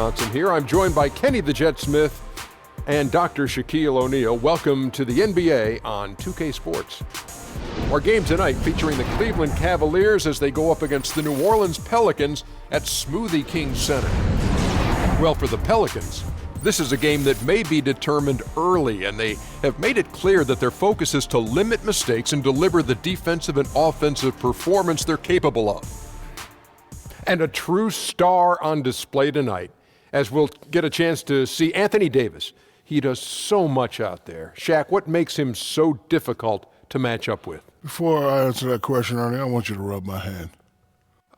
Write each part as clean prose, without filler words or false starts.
Johnson here. I'm joined by Kenny the Jet Smith and Dr. Shaquille O'Neal. Welcome to the NBA on 2K Sports. Our game tonight featuring the Cleveland Cavaliers as they go up against the New Orleans Pelicans at Smoothie King Center. Well, for the Pelicans, this is a game that may be determined early, and they have made it clear that their focus is to limit mistakes and deliver the defensive and offensive performance they're capable of. And a true star on display tonight, as we'll get a chance to see Anthony Davis. He does so much out there. Shaq, what makes him so difficult to match up with? Before I answer that question, Ernie, I want you to rub my hand.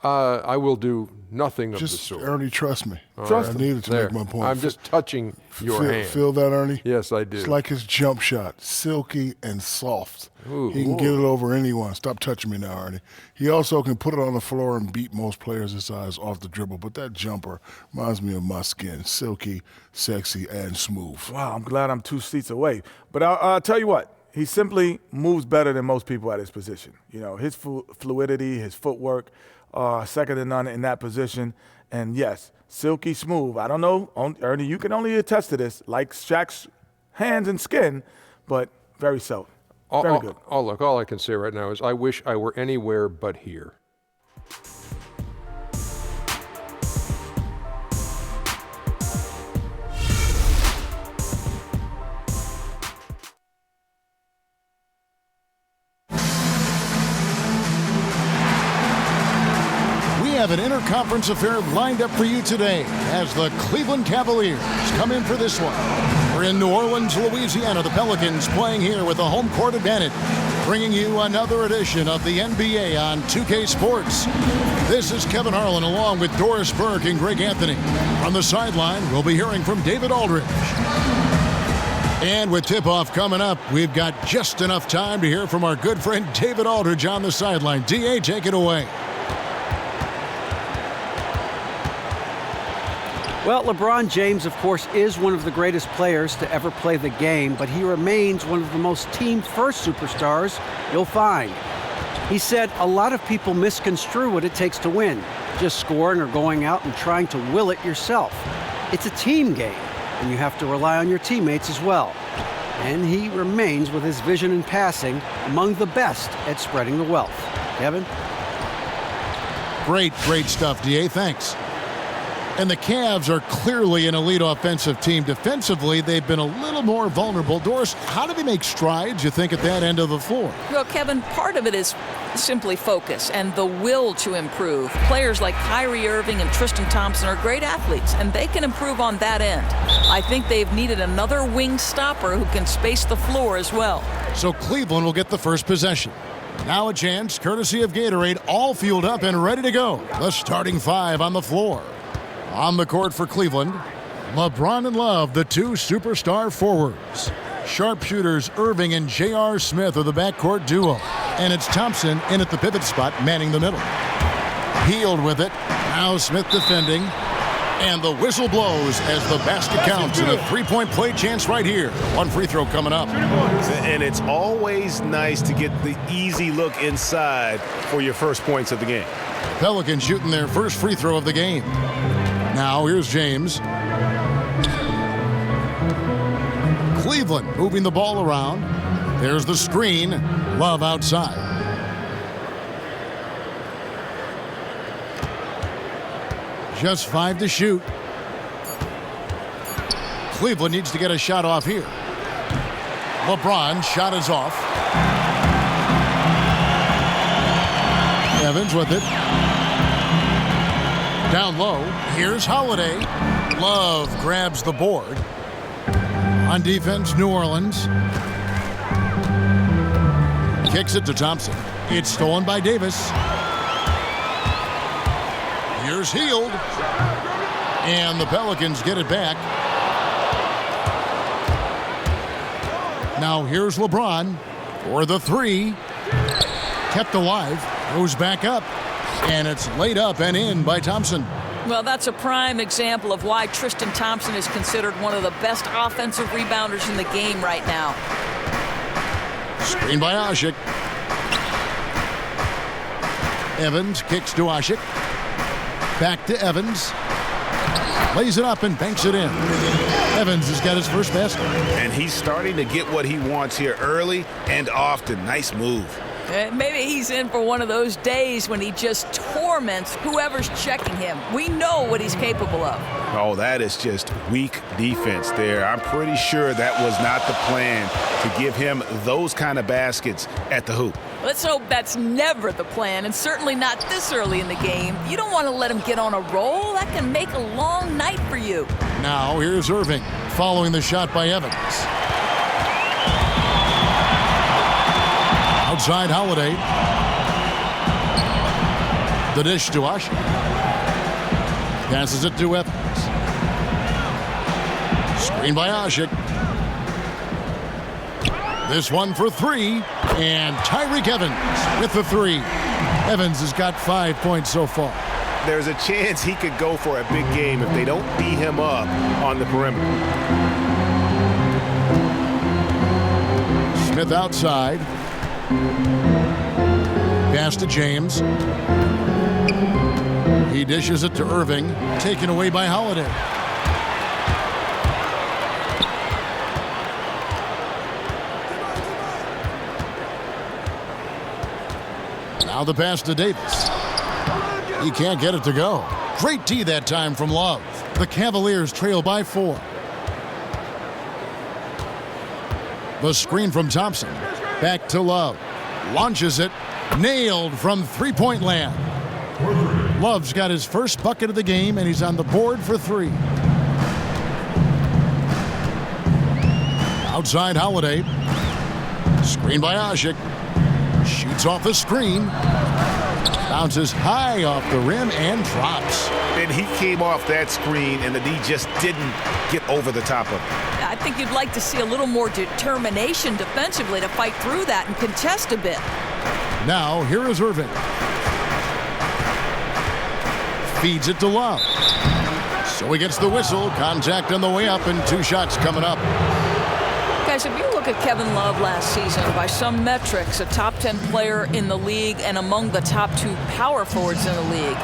I will do nothing of the sort. Ernie, trust me. Trust I needed to make my point. I'm just touching your hand. Feel that, Ernie? Yes, I do. It's like his jump shot, silky and soft. Ooh, he can get it over anyone. Stop touching me now, Ernie. He also can put it on the floor and beat most players his size off the dribble. But that jumper reminds me of my skin, silky, sexy, and smooth. Wow, I'm glad I'm 2 seats away. But I'll tell you what. He simply moves better than most people at his position. You know, his fluidity, his footwork, second to none in that position. And yes, silky smooth. I don't know, Ernie, you can only attest to this, like Shaq's hands and skin, but very so. Very good. Oh, look, all I can say right now is I wish I were anywhere but here. We have an interconference affair lined up for you today as the Cleveland Cavaliers come in for this one. We're in New Orleans, Louisiana. The Pelicans playing here with a home court advantage, bringing you another edition of the NBA on 2K Sports. This is Kevin Harlan along with Doris Burke and Greg Anthony. On the sideline, we'll be hearing from David Aldridge. And with tip-off coming up, we've got just enough time to hear from our good friend David Aldridge on the sideline. D.A., take it away. Well, LeBron James, of course, is one of the greatest players to ever play the game, but he remains one of the most team-first superstars you'll find. He said a lot of people misconstrue what it takes to win, just scoring or going out and trying to will it yourself. It's a team game, and you have to rely on your teammates as well. And he remains, with his vision and passing, among the best at spreading the wealth. Kevin? Great stuff, D.A. Thanks. And the Cavs are clearly an elite offensive team. Defensively, they've been a little more vulnerable. Doris, how do they make strides, you think, at that end of the floor? Well, Kevin, part of it is simply focus and the will to improve. Players like Kyrie Irving and Tristan Thompson are great athletes, and they can improve on that end. I think they've needed another wing stopper who can space the floor as well. So Cleveland will get the first possession. Now a chance, courtesy of Gatorade, all fueled up and ready to go. The starting five on the floor. On the court for Cleveland, LeBron and Love, the two superstar forwards. Sharpshooters Irving and J.R. Smith are the backcourt duo. And it's Thompson in at the pivot spot, manning the middle. Hield with it. Now Smith defending. And the whistle blows as the basket counts and a three-point play chance right here. One free throw coming up. And it's always nice to get the easy look inside for your first points of the game. Pelicans shooting their first free throw of the game. Now here's James. Cleveland moving the ball around. There's the screen. Love outside. Just 5 to shoot. Cleveland needs to get a shot off here. LeBron, shot is off. Evans with it. Down low, here's Holiday. Love grabs the board. On defense, New Orleans. Kicks it to Thompson. It's stolen by Davis. Here's Hield. And the Pelicans get it back. Now here's LeBron for the three. Kept alive. Goes back up. And it's laid up and in by Thompson. Well, that's a prime example of why Tristan Thompson is considered one of the best offensive rebounders in the game right now. Screen by Ashik. Evans kicks to Ashik. Back to Evans. Lays it up and banks it in. Evans has got his first basket. And he's starting to get what he wants here early and often. Nice move. Maybe he's in for one of those days when he just torments whoever's checking him. We know what he's capable of. Oh, that is just weak defense there. I'm pretty sure that was not the plan to give him those kind of baskets at the hoop. Let's hope that's never the plan, and certainly not this early in the game. You don't want to let him get on a roll. That can make a long night for you. Now here's Irving following the shot by Evans. Outside Holiday. The dish to Ashe. Passes it to Evans. Screen by Ashe. This one for three. And Tyreke Evans with the three. Evans has got 5 points so far. There's a chance he could go for a big game if they don't beat him up on the perimeter. Smith outside. Pass to James. He dishes it to Irving. Taken away by Holiday. Now the pass to Davis. He can't get it to go. Great D that time from Love. The Cavaliers trail by 4. The screen from Thompson. Back to Love. Launches it. Nailed from three-point land. Love's got his first bucket of the game, and he's on the board for 3. Outside Holiday. Screen by Ashe. Shoots off the screen. Bounces high off the rim and drops. And he came off that screen, and the D just didn't get over the top of it. I think you'd like to see a little more determination defensively to fight through that and contest a bit. Now, here is Irving. Feeds it to Love. So he gets the whistle. Contact on the way up, and 2 shots coming up. Guys, if you look at Kevin Love last season, by some metrics, a top 10 player in the league and among the top 2 power forwards in the league.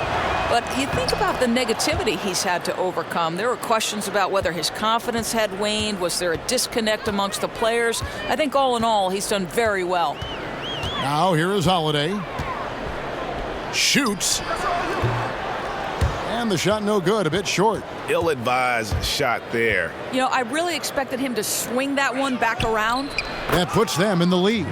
But you think about the negativity he's had to overcome. There were questions about whether his confidence had waned. Was there a disconnect amongst the players? I think all in all, he's done very well. Now here is Holiday. Shoots. And the shot no good, a bit short. Ill-advised shot there. You know, I really expected him to swing that one back around. That puts them in the lead.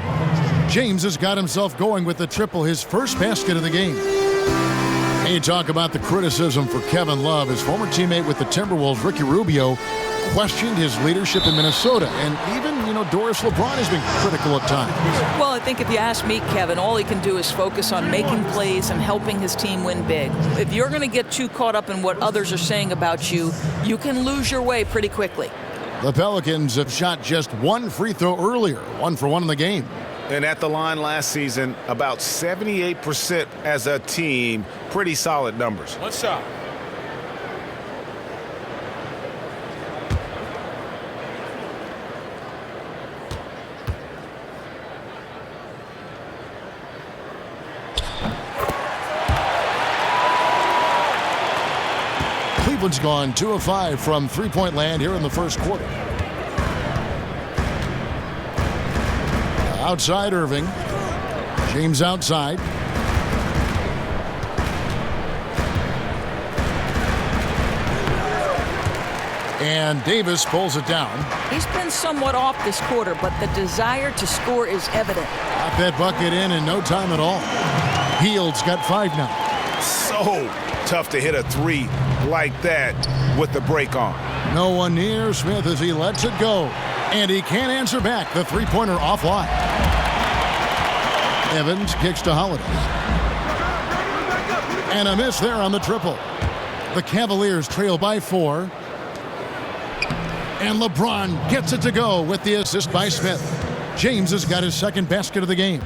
James has got himself going with the triple, his first basket of the game. And you talk about the criticism for Kevin Love. His former teammate with the Timberwolves, Ricky Rubio, questioned his leadership in Minnesota. And even, Doris LeBron has been critical at times. Well, I think if you ask me, Kevin, all he can do is focus on making plays and helping his team win big. If you're going to get too caught up in what others are saying about you, you can lose your way pretty quickly. The Pelicans have shot just 1 free throw earlier, 1 for 1 in the game. And at the line last season, about 78% as a team. Pretty solid numbers. One shot. Cleveland's gone 2 of 5 from three-point land here in the first quarter. Outside Irving. James outside. And Davis pulls it down. He's been somewhat off this quarter, but the desire to score is evident. Got that bucket in no time at all. Hield's got 5 now. So tough to hit a 3 like that with the break on. No one near Smith as he lets it go. And he can't answer back. The three-pointer offline. Evans kicks to Holiday. And a miss there on the triple. The Cavaliers trail by 4. And LeBron gets it to go with the assist by Smith. James has got his second basket of the game.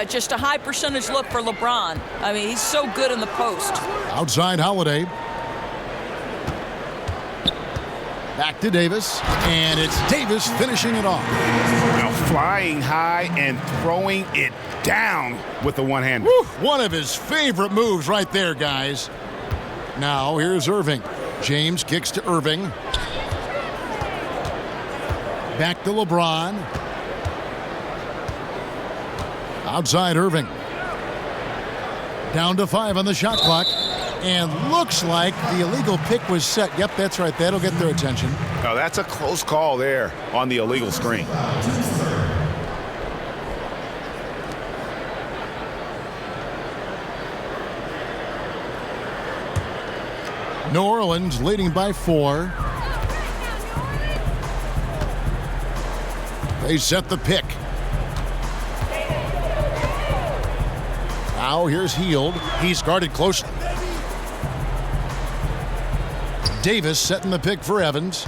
Just a high percentage look for LeBron. I mean, he's so good in the post. Outside Holiday. Back to Davis. And it's Davis finishing it off. Now flying high and throwing it down with the one hand. One of his favorite moves right there, guys. Now here's Irving. James kicks to Irving. Back to LeBron. Outside Irving. Down to 5 on the shot clock. And looks like the illegal pick was set. Yep, that's right. That'll get their attention. Oh, that's a close call there on the illegal screen. New Orleans leading by 4. They set the pick. Now here's Hield. He's guarded closely. Davis setting the pick for Evans.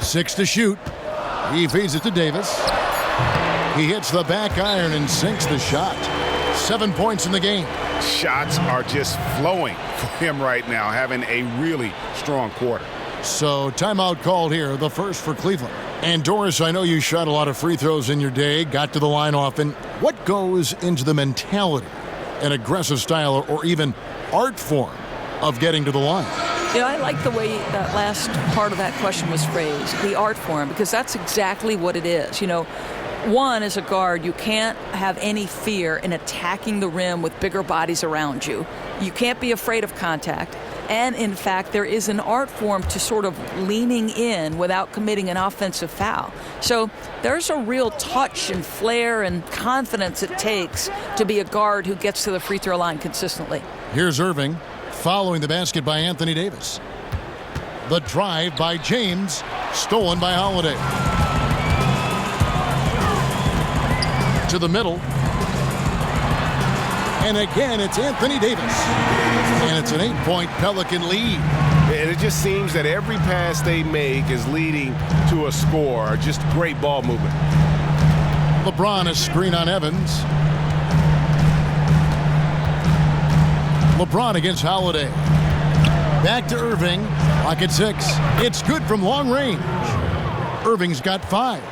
6 to shoot. He feeds it to Davis. He hits the back iron and sinks the shot. 7 points in the game. Shots are just flowing for him right now, having a really strong quarter. So timeout called here, the first for Cleveland. And Doris, I know you shot a lot of free throws in your day, got to the line often. What goes into the mentality, an aggressive style, or even art form of getting to the line? You know, I like the way that last part of that question was phrased, the art form, because that's exactly what it is. You know, one, as a guard, you can't have any fear in attacking the rim with bigger bodies around you. You can't be afraid of contact. And, in fact, there is an art form to sort of leaning in without committing an offensive foul. So there's a real touch and flair and confidence it takes to be a guard who gets to the free throw line consistently. Here's Irving following the basket by Anthony Davis. The drive by James, stolen by Holiday. To the middle. And again, it's Anthony Davis. And it's an 8-point Pelican lead. And it just seems that every pass they make is leading to a score. Just great ball movement. LeBron a screen on Evans. LeBron against Holiday. Back to Irving. Lock at 6. It's good from long range. Irving's got 5.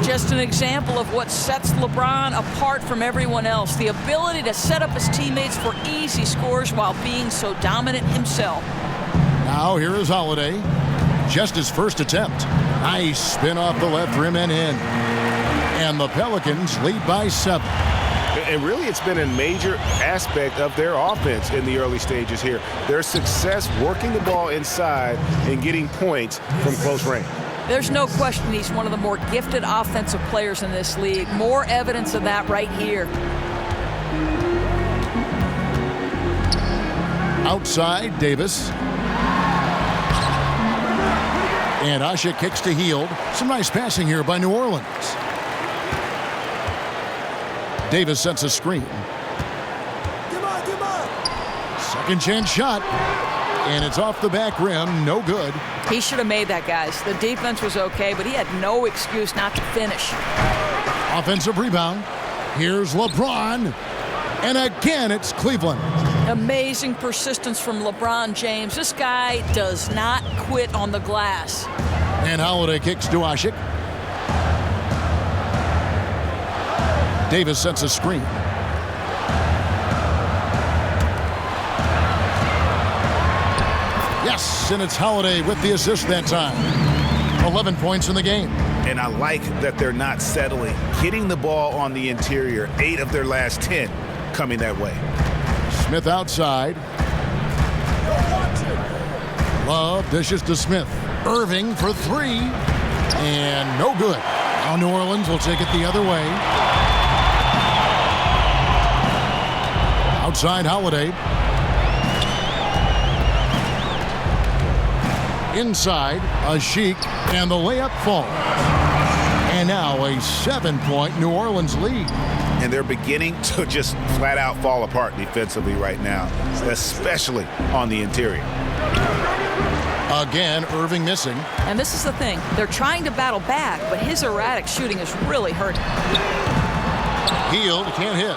Just an example of what sets LeBron apart from everyone else. The ability to set up his teammates for easy scores while being so dominant himself. Now here is Holiday. Just his first attempt. Nice spin off the left rim and in. And the Pelicans lead by 7. And really, it's been a major aspect of their offense in the early stages here. Their success working the ball inside and getting points from close range. There's no question he's one of the more gifted offensive players in this league. More evidence of that right here. Outside, Davis. And Asha kicks to Hield. Some nice passing here by New Orleans. Davis sets a screen. Second chance shot. And it's off the back rim. No good. He should have made that, guys. The defense was okay, but he had no excuse not to finish. Offensive rebound. Here's LeBron. And again, it's Cleveland. Amazing persistence from LeBron James. This guy does not quit on the glass. And Holiday kicks to Asik. Davis sets a screen. Yes, and it's Holiday with the assist that time. 11 points in the game. And I like that they're not settling. Hitting the ball on the interior, 8 of their last 10 coming that way. Smith outside. Love dishes to Smith. Irving for 3. And no good. Now New Orleans will take it the other way. Outside Holiday. Inside, a Sheik, and the layup falls. And now a 7-point New Orleans lead. And they're beginning to just flat out fall apart defensively right now, especially on the interior. Again, Irving missing. And this is the thing. They're trying to battle back, but his erratic shooting is really hurting. Hield can't hit.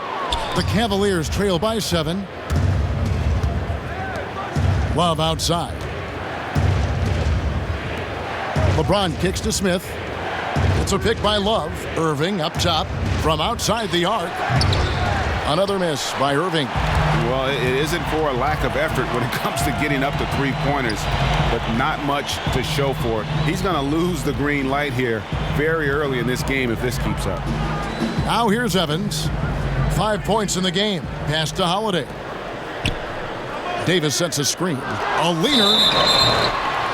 The Cavaliers trail by 7. Love outside. LeBron kicks to Smith. It's a pick by Love. Irving up top from outside the arc. Another miss by Irving. Well, it isn't for a lack of effort when it comes to getting up to three-pointers, but not much to show for it. He's going to lose the green light here very early in this game if this keeps up. Now here's Evans. 5 points in the game. Pass to Holiday. Davis sets a screen. A leaner.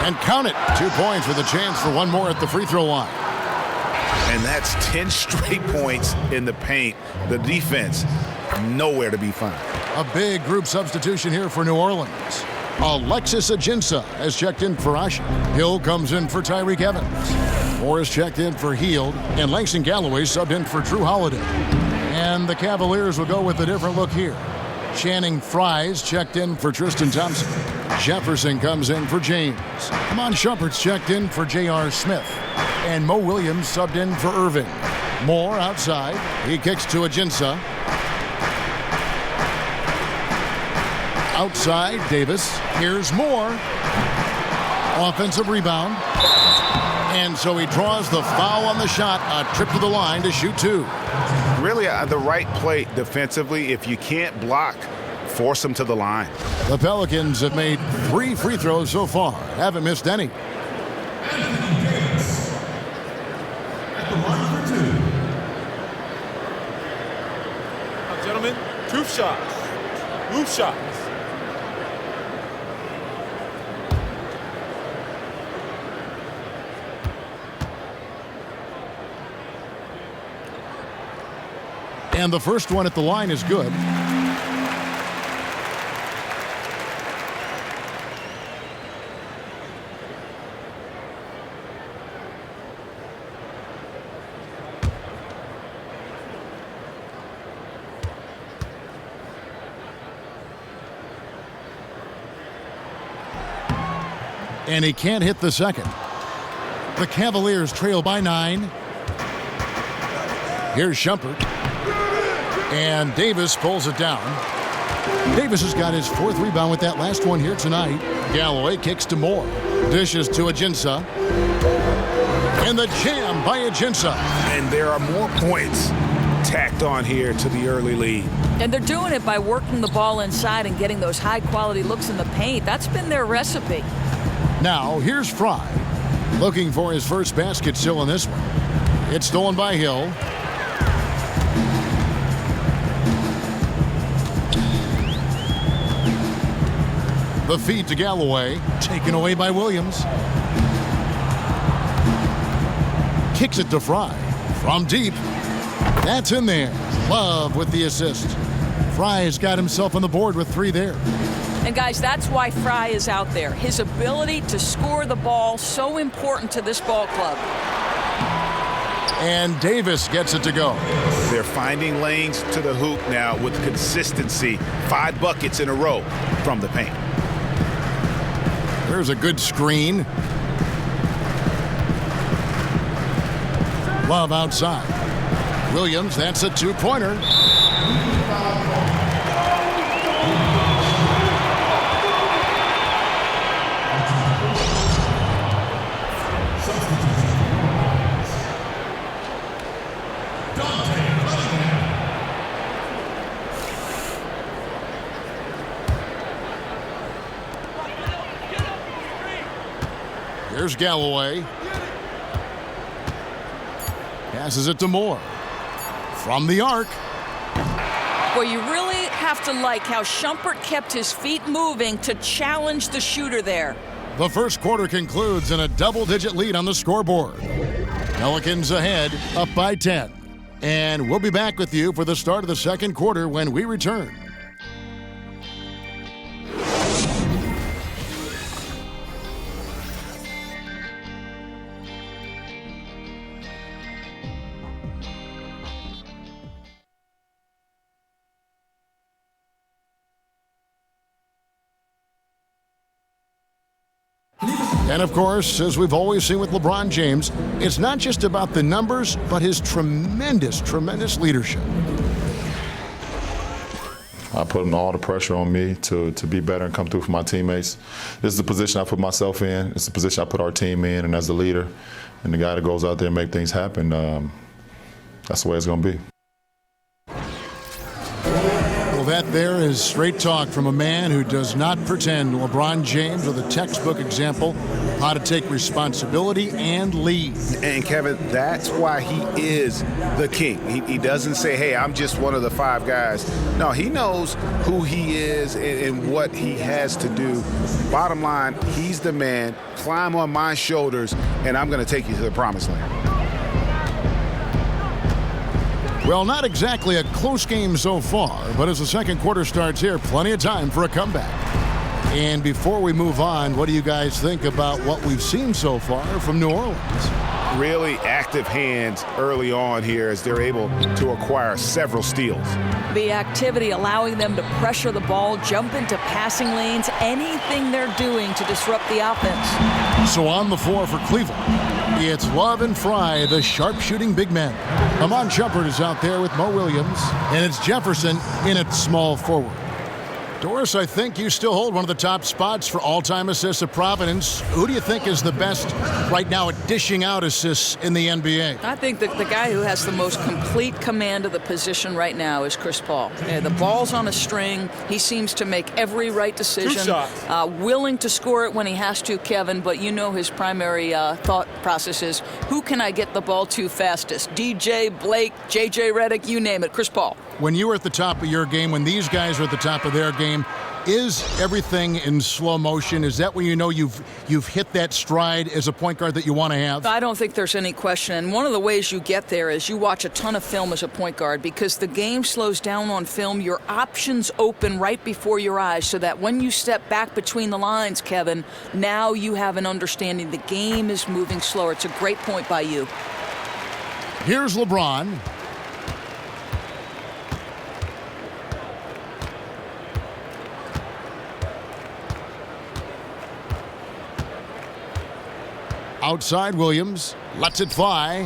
And count it. 2 points with a chance for one more at the free throw line. And that's 10 straight points in the paint. The defense, nowhere to be found. A big group substitution here for New Orleans. Alexis Ajinça has checked in for Asha. Hill comes in for Tyreek Evans. Morris checked in for Hield. And Langston Galloway subbed in for Drew Holiday. And the Cavaliers will go with a different look here. Channing Frye's checked in for Tristan Thompson. Jefferson comes in for James. Amon Shumpert's checked in for J.R. Smith. And Mo Williams subbed in for Irving. Moore outside. He kicks to Ajinça. Outside, Davis. Here's Moore. Offensive rebound. And so he draws the foul on the shot. A trip to the line to shoot two. Really the right play defensively. If you can't block, force them to the line. The Pelicans have made 3 free throws so far. Haven't missed any. Now, gentlemen, truth shots. Roof shots. And the first one at the line is good. And he can't hit the second. The Cavaliers trail by 9. Here's Shumpert. And Davis pulls it down. Davis has got his 4th rebound with that last one here tonight. Galloway kicks to Moore. Dishes to Ajinça. And the jam by Ajinça. And there are more points tacked on here to the early lead. And they're doing it by working the ball inside and getting those high-quality looks in the paint. That's been their recipe. Now, here's Frye. Looking for his first basket still in this one. It's stolen by Hill. The feed to Galloway. Taken away by Williams. Kicks it to Frye. From deep. That's in there. Love with the assist. Frye's got himself on the board with 3 there. And guys, that's why Frye is out there. His ability to score the ball, so important to this ball club. And Davis gets it to go. They're finding lanes to the hoop now with consistency. 5 buckets in a row from the paint. There's a good screen. Love outside. Williams, that's a 2-pointer. Here's Galloway. Passes it to Moore. From the arc. Well, you really have to like how Shumpert kept his feet moving to challenge the shooter there. The first quarter concludes in a double-digit lead on the scoreboard. Pelicans ahead, up by 10. And we'll be back with you for the start of the second quarter when we return. And of course, as we've always seen with LeBron James, it's not just about the numbers, but his tremendous, tremendous leadership. I put all the pressure on me to be better and come through for my teammates. This is the position I put myself in. It's the position I put our team in. And as the leader and the guy that goes out there and make things happen, that's the way it's going to be. Well, That there is straight talk from a man who does not pretend. LeBron James with a textbook example of how to take responsibility and lead. And Kevin, that's why he is the king. He doesn't say, hey, I'm just one of the 5 guys. No, he knows who he is and what he has to do. Bottom line, he's the man. Climb on my shoulders, and I'm going to take you to the promised land. Well, not exactly a close game so far, but as the second quarter starts here, plenty of time for a comeback. And before we move on, what do you guys think about what we've seen so far from New Orleans? Really active hands early on here as they're able to acquire several steals. The activity allowing them to pressure the ball, jump into passing lanes, anything they're doing to disrupt the offense. So on the floor for Cleveland, it's Love and Fry, the sharpshooting big men. Amon Shumpert is out there with Mo Williams, and it's Jefferson in at small forward. Doris, I think you still hold one of the top spots for all-time assists at Providence. Who do you think is the best right now at dishing out assists in the NBA? I think that the guy who has the most complete command of the position right now is Chris Paul. The ball's on a string. He seems to make every right decision. Willing to score it when he has to, Kevin, but you know his primary thought process is, who can I get the ball to fastest? DJ, Blake, JJ Redick, you name it, Chris Paul. When you were at the top of your game, when these guys are at the top of their game, is everything in slow motion? Is that when you know you've hit that stride as a point guard that you want to have? I don't think there's any question. And one of the ways you get there is you watch a ton of film as a point guard, because the game slows down on film. Your options open right before your eyes, so that when you step back between the lines, Kevin, now you have an understanding the game is moving slower. It's a great point by you. Here's LeBron. Outside Williams, lets it fly.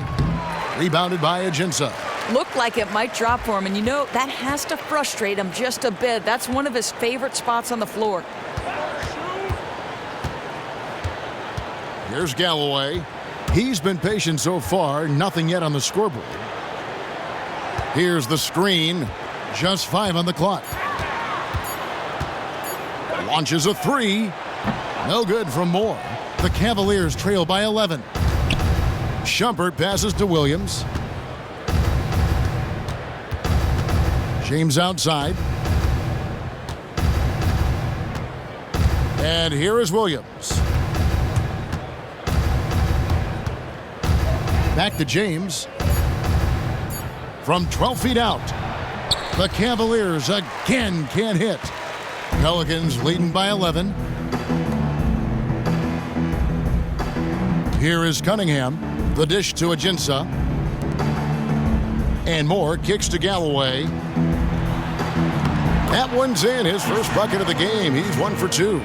Rebounded by Ajinça. Looked like it might drop for him, and you know, that has to frustrate him just a bit. That's one of his favorite spots on the floor. Here's Galloway. He's been patient so far, nothing yet on the scoreboard. Here's the screen, just 5 on the clock. Launches a 3, no good from Moore. The Cavaliers trail by 11. Shumpert passes to Williams. James outside. And here is Williams. Back to James. From 12 feet out. The Cavaliers again can't hit. Pelicans leading by 11. Here is Cunningham. The dish to Ajinça. And Moore kicks to Galloway. That one's in. His first bucket of the game. He's 1 for 2.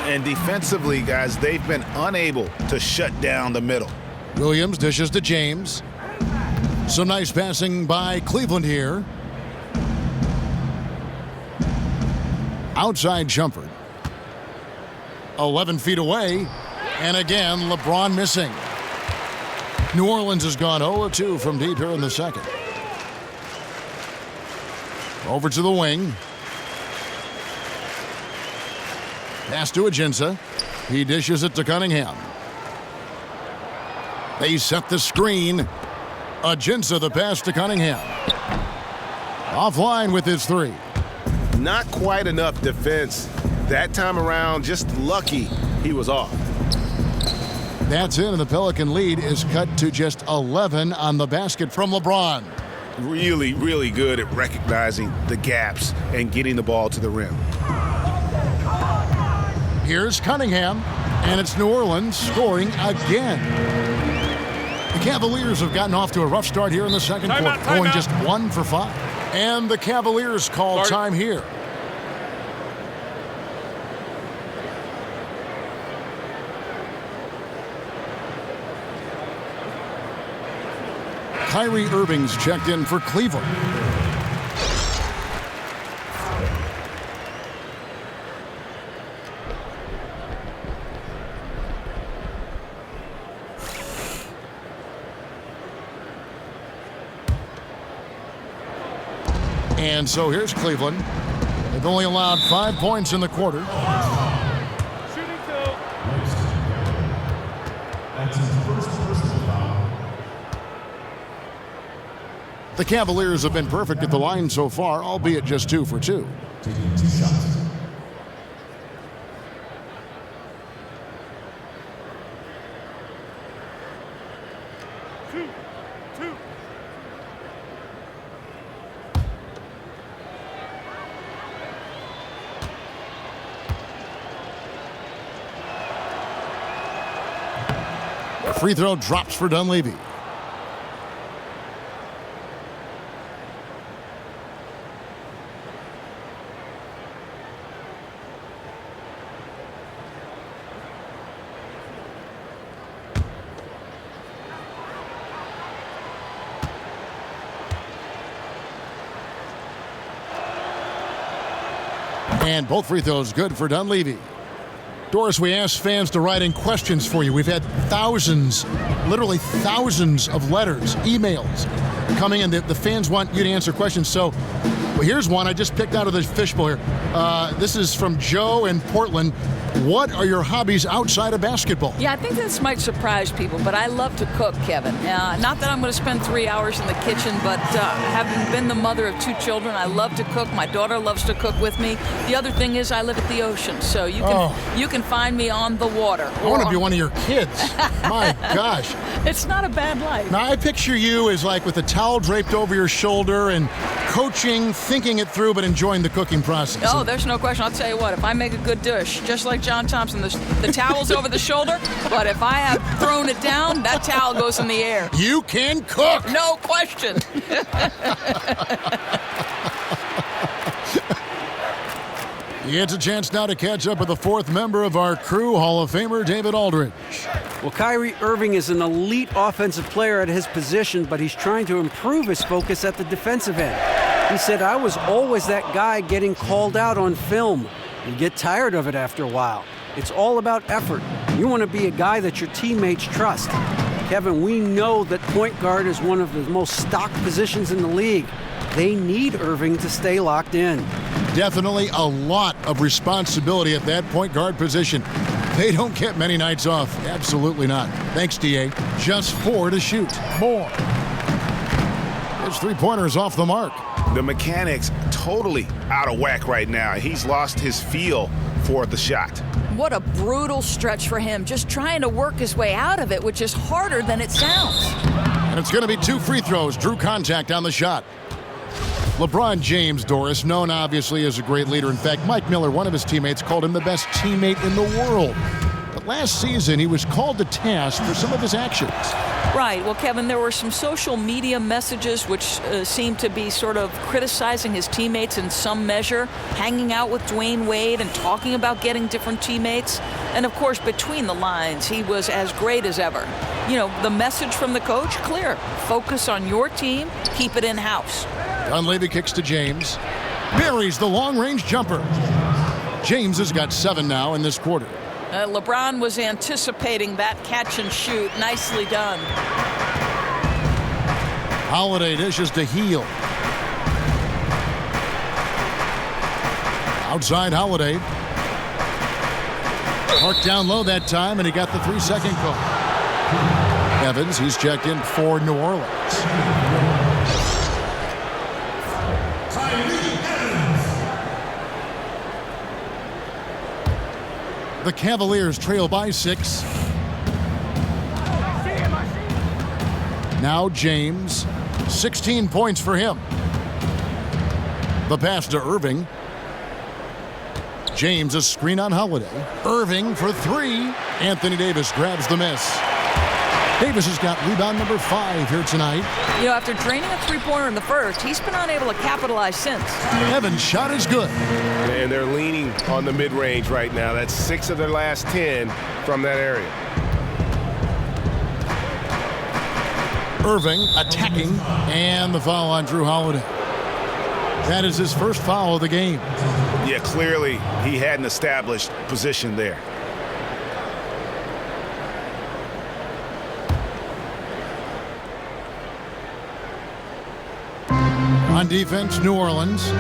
And defensively, guys, they've been unable to shut down the middle. Williams dishes to James. Some nice passing by Cleveland here. Outside Shumpert. 11 feet away. And again, LeBron missing. New Orleans has gone 0-2 from deep here in the second. Over to the wing. Pass to Ajinça. He dishes it to Cunningham. They set the screen. Ajinça the pass to Cunningham. Offline with his 3. Not quite enough defense that time around. Just lucky he was off. That's it, and the Pelican lead is cut to just 11 on the basket from LeBron. Really, really good at recognizing the gaps and getting the ball to the rim. Here's Cunningham, and it's New Orleans scoring again. The Cavaliers have gotten off to a rough start here in the second quarter, going just 1 for 5. And the Cavaliers call time here. Kyrie Irving's checked in for Cleveland. And so here's Cleveland. They've only allowed 5 points in the quarter. Shooting two. That's his first personal foul. The Cavaliers have been perfect at the line so far, albeit just 2 for 2. Taking 2 shots. Two. The free throw drops for Dunleavy. And both free throws good for Dunleavy. Doris, we asked fans to write in questions for you. We've had thousands, literally thousands of letters, emails coming in. The fans want you to answer questions. So well, here's one I just picked out of the fishbowl here. This is from Joe in Portland. What are your hobbies outside of basketball? Yeah, I think this might surprise people, but I love to cook, Kevin. Not that I'm going to spend 3 hours in the kitchen, but having been the mother of 2 children, I love to cook. My daughter loves to cook with me. The other thing is I live at the ocean, so you can find me on the water. I want to be one of your kids. My gosh. It's not a bad life. Now, I picture you as like with a towel draped over your shoulder and coaching, thinking it through, but enjoying the cooking process. Oh, there's no question. I'll tell you what, if I make a good dish, just like John Thompson, the towel's over the shoulder, but if I have thrown it down, that towel goes in the air. You can cook. No question. He gets a chance now to catch up with the 4th member of our crew, Hall of Famer David Aldridge. Well, Kyrie Irving is an elite offensive player at his position, but he's trying to improve his focus at the defensive end. He said, I was always that guy getting called out on film. You get tired of it after a while. It's all about effort. You want to be a guy that your teammates trust. Kevin, we know that point guard is one of the most stocked positions in the league. They need Irving to stay locked in. Definitely a lot of responsibility at that point guard position. They don't get many nights off. Absolutely not. Thanks, D.A. Just 4 to shoot. More. His 3-pointer's off the mark. The mechanics totally out of whack right now. He's lost his feel for the shot. What a brutal stretch for him, just trying to work his way out of it, which is harder than it sounds. And it's going to be 2 free throws. Drew contact on the shot. LeBron James, Doris, known obviously as a great leader. In fact, Mike Miller, one of his teammates, called him the best teammate in the world. But last season, he was called to task for some of his actions. Right. Well, Kevin, there were some social media messages which seemed to be sort of criticizing his teammates in some measure, hanging out with Dwayne Wade and talking about getting different teammates. And, of course, between the lines, he was as great as ever. You know, the message from the coach, clear. Focus on your team. Keep it in-house. Dunleavy kicks to James. Buries the long-range jumper. James has got 7 now in this quarter. LeBron was anticipating that catch and shoot. Nicely done. Holiday dishes to Heel. Outside Holiday. Marked down low that time, and he got the 3-second call. Evans, he's checked in for New Orleans. The Cavaliers trail by 6. Now James, 16 points for him. The pass to Irving. James, a screen on Holiday. Irving for 3. Anthony Davis grabs the miss. Davis has got rebound number 5 here tonight. You know, after draining a 3-pointer in the first, he's been unable to capitalize since. Evans' shot is good. And they're leaning on the mid-range right now. That's 6 of their last 10 from that area. Irving attacking, and the foul on Drew Holiday. That is his first foul of the game. Yeah, clearly he had an established position there. On defense, New Orleans.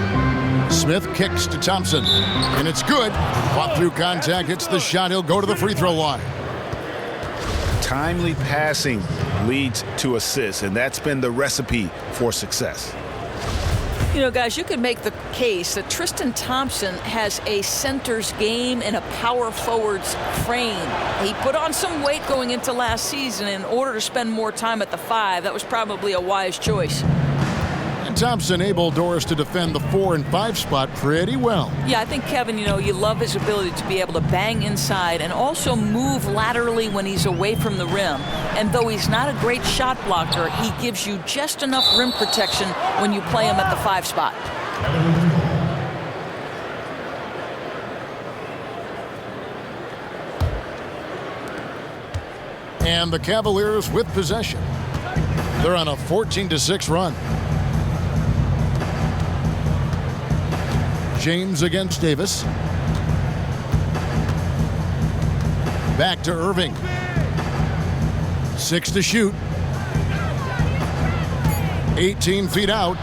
Smith kicks to Thompson, and it's good. Fought through contact, hits the shot. He'll go to the free throw line. Timely passing leads to assists, and that's been the recipe for success. You know, guys, you could make the case that Tristan Thompson has a center's game and a power forward's frame. He put on some weight going into last season in order to spend more time at the 5. That was probably a wise choice. And Thompson able, Doris, to defend the 4 and 5 spot pretty well. Yeah, I think, Kevin, you know, you love his ability to be able to bang inside and also move laterally when he's away from the rim. And though he's not a great shot blocker, he gives you just enough rim protection when you play him at the 5 spot. And the Cavaliers with possession. They're on a 14-6 run. James against Davis. Back to Irving. 6 to shoot. 18 feet out.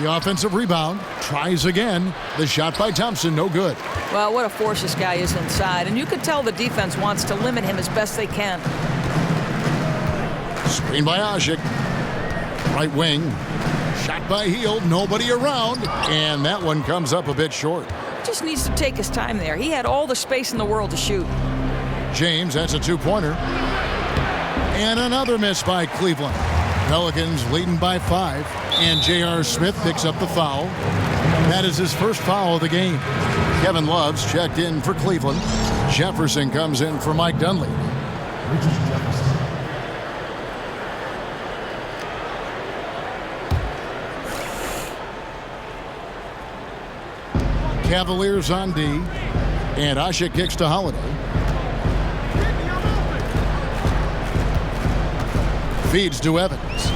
The offensive rebound. Tries again. The shot by Thompson, no good. Well, what a force this guy is inside. And you can tell the defense wants to limit him as best they can. Screen by Asik. Right wing. Shot by Hield. Nobody around. And that one comes up a bit short. Just needs to take his time there. He had all the space in the world to shoot. James, that's a 2-pointer. And another miss by Cleveland. Pelicans leading by 5. And J.R. Smith picks up the foul. That is his first foul of the game. Kevin Love's checked in for Cleveland. Jefferson comes in for Mike Dunleavy. Cavaliers on D. And Asik kicks to Holiday. Feeds to Evans.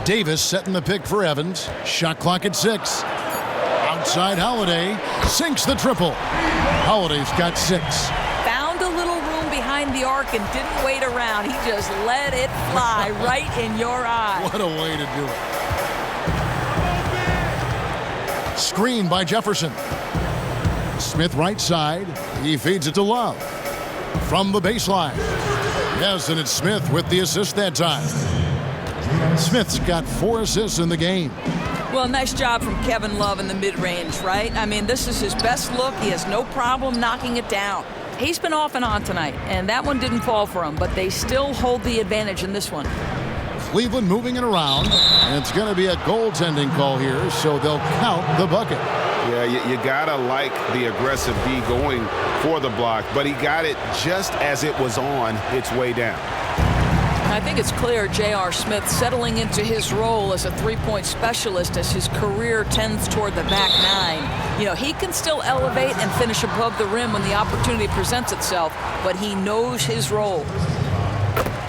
Davis setting the pick for Evans. Shot clock at 6. Outside Holiday. Sinks the triple. Holiday's got 6. Found a little room behind the arc and didn't wait around. He just let it fly right in your eye. What a way to do it. Screen by Jefferson. Smith right side. He feeds it to Love. From the baseline. Yes, and it's Smith with the assist that time. Smith's got 4 assists in the game. Well, nice job from Kevin Love in the mid-range, right? I mean, this is his best look. He has no problem knocking it down. He's been off and on tonight, and that one didn't fall for him, but they still hold the advantage in this one. Cleveland moving it around, and it's going to be a goaltending call here, so they'll count the bucket. Yeah, you gotta like the aggressive D going for the block, but he got it just as it was on its way down. I think it's clear J.R. Smith settling into his role as a three-point specialist as his career tends toward the back 9. You know, he can still elevate and finish above the rim when the opportunity presents itself, but he knows his role.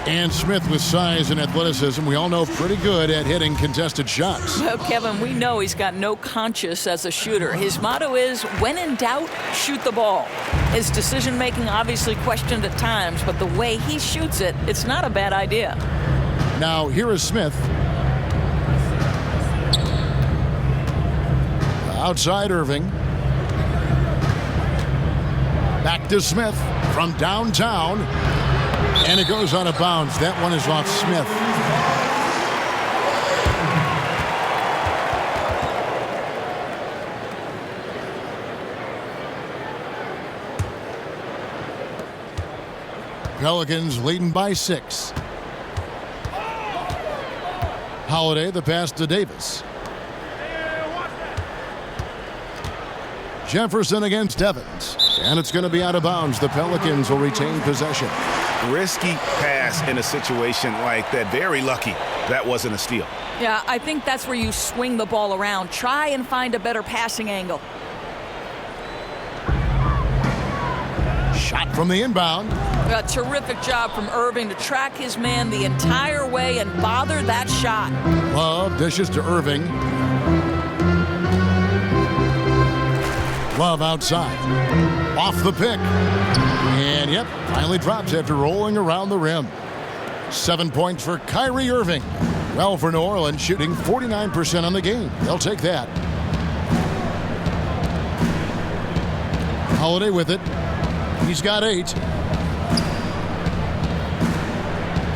And Smith with size and athleticism, we all know pretty good at hitting contested shots. Well, Kevin, we know he's got no conscience as a shooter. His motto is, when in doubt, shoot the ball. His decision-making obviously questioned at times, but the way he shoots it, it's not a bad idea. Now, here is Smith. Outside Irving. Back to Smith from downtown. And it goes out of bounds. That one is off Smith. Pelicans leading by 6. Holiday, the pass to Davis. Jefferson against Evans. And it's going to be out of bounds. The Pelicans will retain possession. Risky pass in a situation like that. Very lucky that wasn't a steal. Yeah, I think that's where you swing the ball around. Try and find a better passing angle. Shot from the inbound. A terrific job from Irving to track his man the entire way and bother that shot. Love dishes to Irving. Love outside. Off the pick. And yep, finally drops after rolling around the rim. 7 points for Kyrie Irving. Well, for New Orleans, shooting 49% on the game. They'll take that. Holiday with it. He's got 8.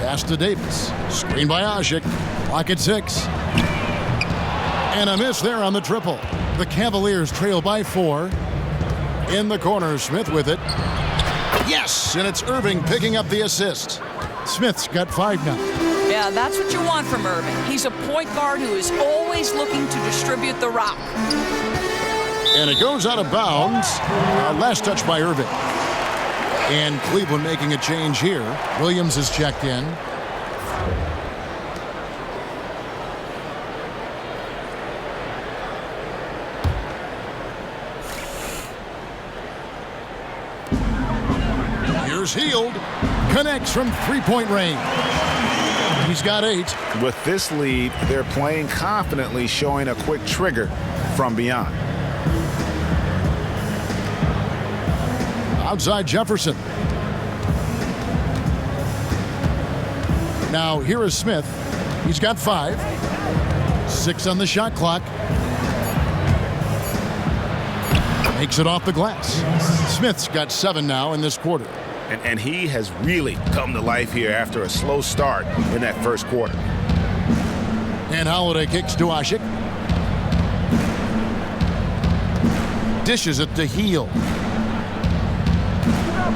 Pass to Davis. Screen by Asik. Clock at 6. And a miss there on the triple. The Cavaliers trail by 4. In the corner, Smith with it. Yes, and it's Irving picking up the assist. Smith's got 5 now. Yeah, that's what you want from Irving. He's a point guard who is always looking to distribute the rock. And it goes out of bounds. Last touch by Irving. And Cleveland making a change here. Williams is checked in. Here's Hield. Connects from three-point range. He's got 8. With this lead, they're playing confidently, showing a quick trigger from beyond. Outside Jefferson. Now here is Smith. He's got 5. 6 on the shot clock. Makes it off the glass. Smith's got 7 now in this quarter. And he has really come to life here after a slow start in that first quarter. And Holiday kicks to Asik. Dishes it to Hield.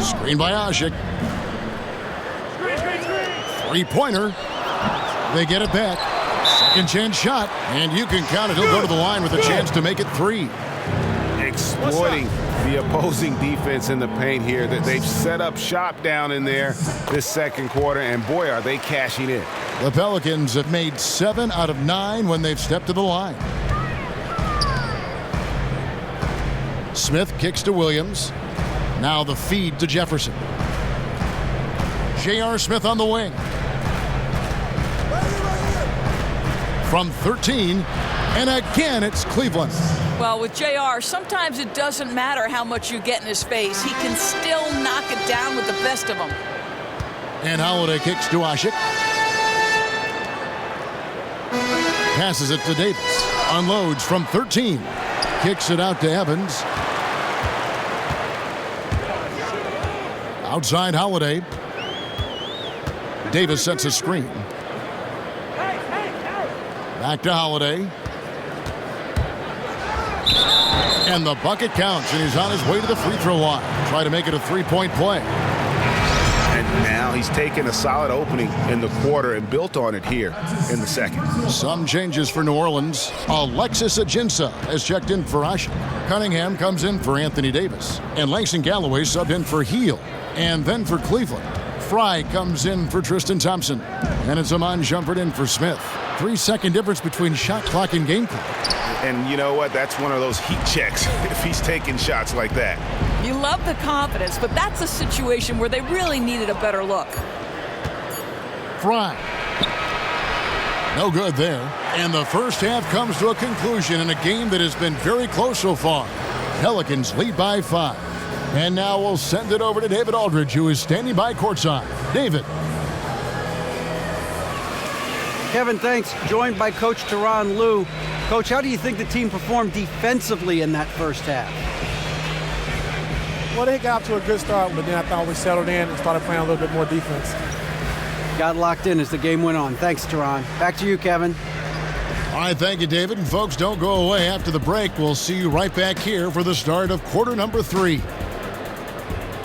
Screen by Asik. Three-pointer. They get it back. Second chance shot. And you can count it. He'll go to the line with a chance to make it 3. Exploiting the opposing defense in the paint here. That they've set up shop down in there this second quarter, and boy, are they cashing in. The Pelicans have made 7 out of 9 when they've stepped to the line. Smith kicks to Williams. Now the feed to Jefferson. J.R. Smith on the wing. From 13, and again it's Cleveland. Well, with JR, sometimes it doesn't matter how much you get in his face. He can still knock it down with the best of them. And Holiday kicks to Asik. Passes it to Davis. Unloads from 13. Kicks it out to Evans. Outside Holiday. Davis sets a screen. Back to Holiday. And the bucket counts, and he's on his way to the free throw line. Try to make it a 3-point play. And now he's taken a solid opening in the quarter and built on it here in the second. Some changes for New Orleans. Alexis Ajinça has checked in for Asik. Cunningham comes in for Anthony Davis. And Langston Galloway subbed in for Hield. And then for Cleveland, Fry comes in for Tristan Thompson. And it's Amon Shumpert in for Smith. 3-second difference between shot clock and game clock. And you know what? That's one of those heat checks if he's taking shots like that. You love the confidence, but that's a situation where they really needed a better look. Fry. No good there. And the first half comes to a conclusion in a game that has been very close so far. Pelicans lead by 5. And now we'll send it over to David Aldridge, who is standing by courtside. David. Kevin, thanks. Joined by Coach Tyronn Lue. Coach, how do you think the team performed defensively in that first half? Well, they got off to a good start, but then I thought we settled in and started playing a little bit more defense. Got locked in as the game went on. Thanks, Tyronn. Back to you, Kevin. All right, thank you, David. And folks, don't go away. After the break, we'll see you right back here for the start of quarter number 3.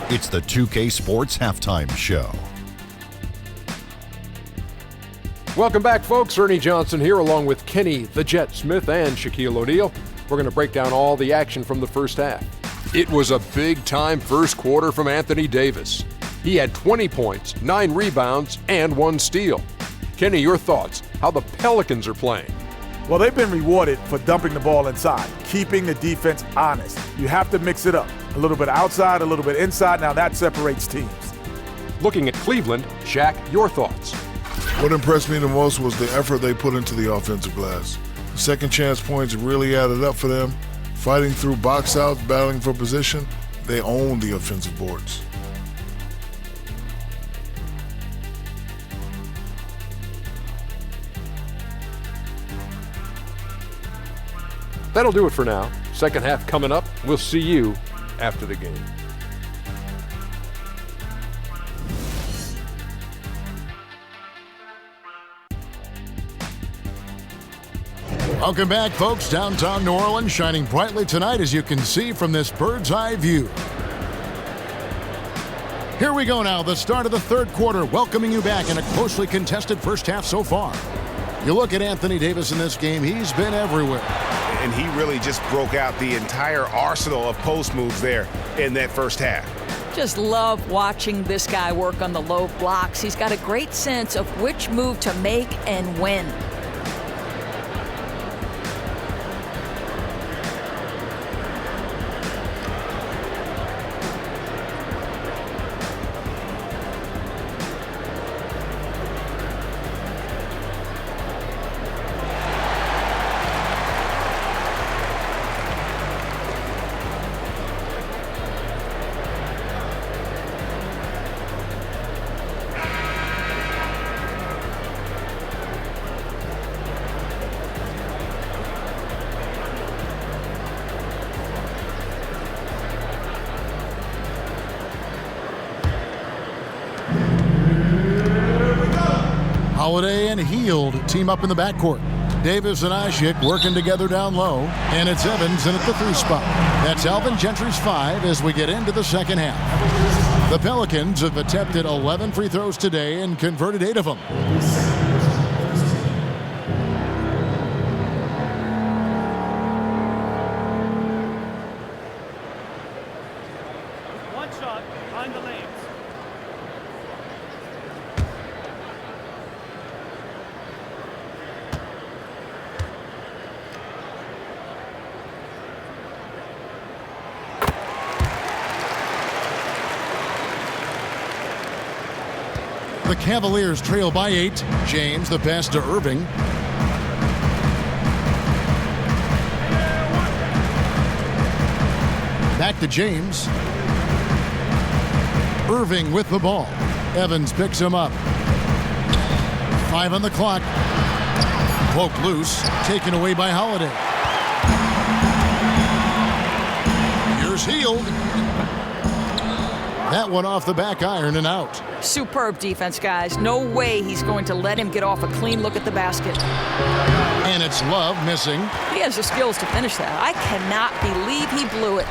It's the 2K Sports Halftime Show. Welcome back, folks. Ernie Johnson here along with Kenny the Jet Smith and Shaquille O'Neal. We're going to break down all the action from the first half. It was a big-time first quarter from Anthony Davis. He had 20 points, 9 rebounds, and 1 steal. Kenny, your thoughts, how the Pelicans are playing? Well, they've been rewarded for dumping the ball inside, keeping the defense honest. You have to mix it up. A little bit outside, a little bit inside. Now that separates teams. Looking at Cleveland, Shaq, your thoughts? What impressed me the most was the effort they put into the offensive glass. The second chance points really added up for them. Fighting through box outs, battling for position, they owned the offensive boards. That'll do it for now. Second half coming up. We'll see you after the game. Welcome back, folks. Downtown New Orleans shining brightly tonight, as you can see from this bird's eye view. Here we go now, the start of the third quarter, welcoming you back in a closely contested first half so far. You look at Anthony Davis in this game, he's been everywhere. And he really just broke out the entire arsenal of post moves there in that first half. Just love watching this guy work on the low blocks. He's got a great sense of which move to make and when. Holiday and Hield team up in the backcourt. Davis and Ashik working together down low. And it's Evans in at the 3 spot. That's Alvin Gentry's 5 as we get into the second half. The Pelicans have attempted 11 free throws today and converted 8 of them. One shot behind the lanes. The Cavaliers trail by 8. James, the pass to Irving. Back to James. Irving with the ball. Evans picks him up. 5 on the clock. Poked loose. Taken away by Holiday. Here's Hield. That one off the back iron and out. Superb defense, guys. No way he's going to let him get off a clean look at the basket. And it's Love missing. He has the skills to finish that. I cannot believe he blew it.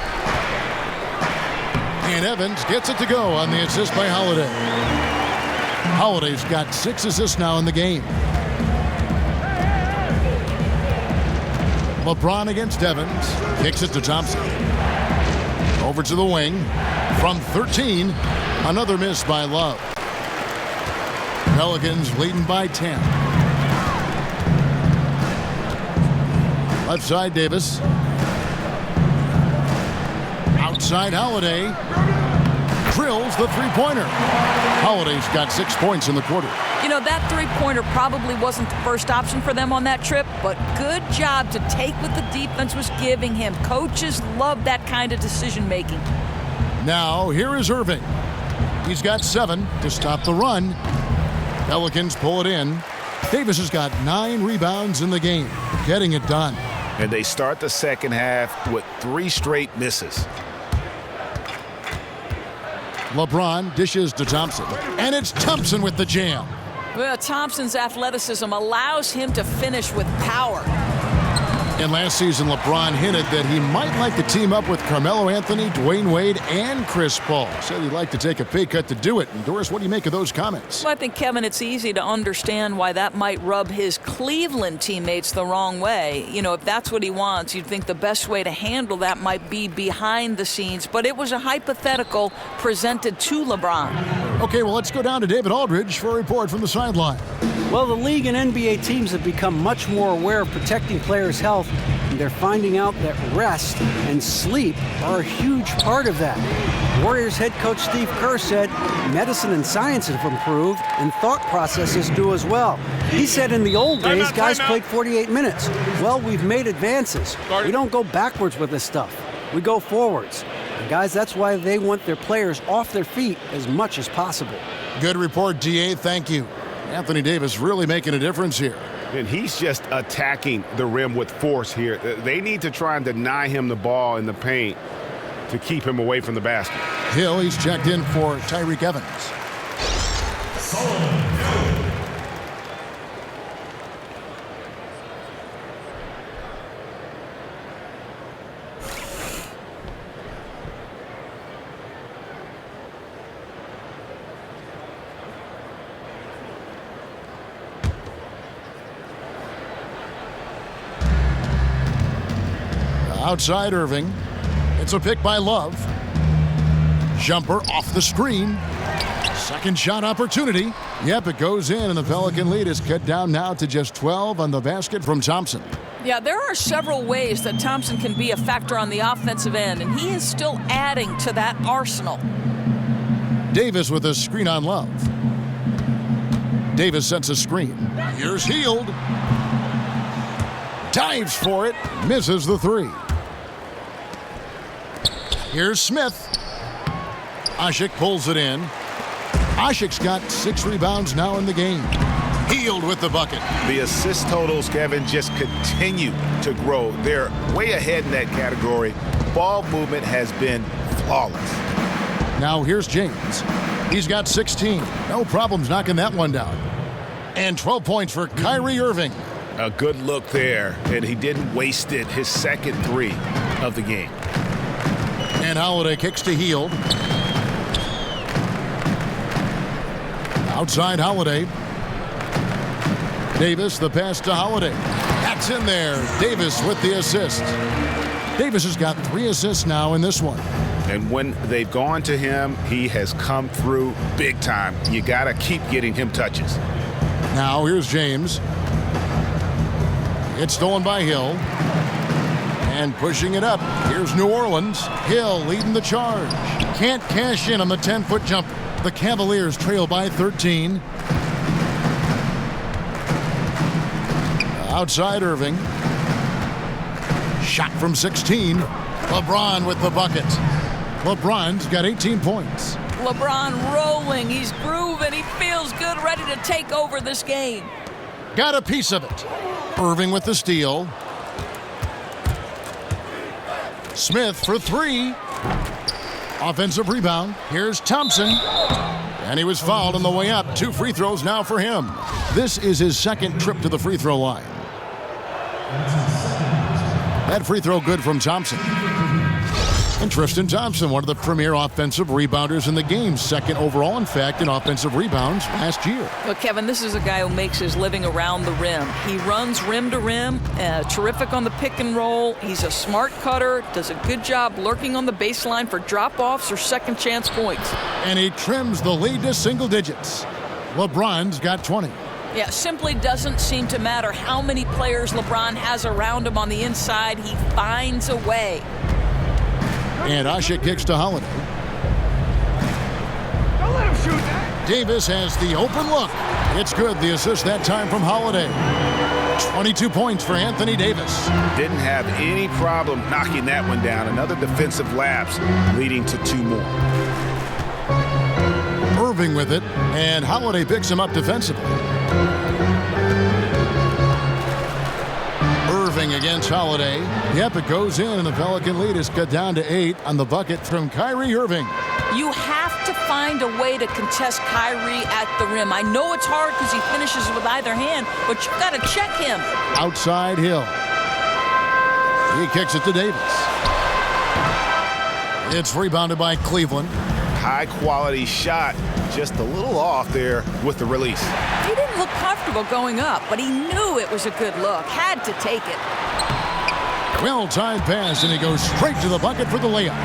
And Evans gets it to go on the assist by Holiday. Holiday's got 6 assists now in the game. LeBron against Evans. Kicks it to Thompson. Over to the wing. From 13, another miss by Love. Pelicans leading by 10. Left side, Davis. Outside, Holiday. Drills the three-pointer. Holiday's got 6 points in the quarter. You know, that three-pointer probably wasn't the first option for them on that trip, but good job to take what the defense was giving him. Coaches love that kind of decision-making. Now, here is Irving. He's got 7 to stop the run. Pelicans pull it in. Davis has got 9 rebounds in the game, getting it done. And they start the second half with 3 straight misses. LeBron dishes to Thompson. And it's Thompson with the jam. Well, Thompson's athleticism allows him to finish with power. And last season, LeBron hinted that he might like to team up with Carmelo Anthony, Dwayne Wade, and Chris Paul. Said he'd like to take a pay cut to do it. And Doris, what do you make of those comments? Well, I think, Kevin, it's easy to understand why that might rub his Cleveland teammates the wrong way. You know, if that's what he wants, you'd think the best way to handle that might be behind the scenes. But it was a hypothetical presented to LeBron. Okay, well, let's go down to David Aldridge for a report from the sideline. Well, the league and NBA teams have become much more aware of protecting players' health, and they're finding out that rest and sleep are a huge part of that. Warriors head coach Steve Kerr said medicine and science have improved, and thought processes do as well. He said in the old days, guys played 48 minutes. Well, we've made advances. We don't go backwards with this stuff. We go forwards. And guys, that's why they want their players off their feet as much as possible. Good report, DA. Thank you. Anthony Davis really making a difference here. And he's just attacking the rim with force here. They need to try and deny him the ball in the paint to keep him away from the basket. Hill, he's checked in for Tyreek Evans. Outside Irving. It's a pick by Love. Jumper off the screen. Second shot opportunity. Yep, it goes in, and the Pelican lead is cut down now to just 12 on the basket from Thompson. Yeah, there are several ways that Thompson can be a factor on the offensive end, and he is still adding to that arsenal. Davis with a screen on Love. Davis sets a screen. Here's Hield. Dives for it. Misses the three. Here's Smith. Ashik pulls it in. Ashik's got 6 rebounds now in the game. Hield with the bucket. The assist totals, Kevin, just continue to grow. They're way ahead in that category. Ball movement has been flawless. Now here's James. He's got 16. No problems knocking that one down. And 12 points for Kyrie Irving. A good look there, and he didn't waste it. His second 3 of the game. And Holiday kicks to Hield. Outside Holiday. Davis, the pass to Holiday. That's in there. Davis with the assist. Davis has got 3 assists now in this one. And when they've gone to him, he has come through big time. You got to keep getting him touches. Now here's James. It's stolen by Hill. And pushing it up. Here's New Orleans. Hill leading the charge. Can't cash in on the 10-foot jumper. The Cavaliers trail by 13. Outside Irving. Shot from 16. LeBron with the bucket. LeBron's got 18 points. LeBron rolling. He's grooving. He feels good, ready to take over this game. Got a piece of it. Irving with the steal. Smith for 3. Offensive rebound. Here's Thompson. And he was fouled on the way up. 2 free throws now for him. This is his second trip to the free throw line. That free throw good from Thompson. And Tristan Thompson, one of the premier offensive rebounders in the game. Second overall, in fact, in offensive rebounds last year. Look, Kevin, this is a guy who makes his living around the rim. He runs rim to rim, terrific on the pick and roll. He's a smart cutter, does a good job lurking on the baseline for drop-offs or second chance points. And he trims the lead to single digits. LeBron's got 20. Yeah, simply doesn't seem to matter how many players LeBron has around him on the inside. He finds a way. And Ashik kicks to Holiday. Don't let him shoot that. Davis has the open look. It's good. The assist that time from Holiday. 22 points for Anthony Davis. Didn't have any problem knocking that one down. Another defensive lapse leading to 2 more. Irving with it, and Holiday picks him up defensively. Irving against Holiday. Yep, it goes in, and the Pelican lead is cut down to 8 on the bucket from Kyrie Irving. You have to find a way to contest Kyrie at the rim. I know it's hard because he finishes with either hand, but you've got to check him. Outside Hill. He kicks it to Davis. It's rebounded by Cleveland. High-quality shot, just a little off there with the release. He didn't look comfortable going up, but he knew it was a good look. Had to take it. Well-timed pass, and he goes straight to the bucket for the layup.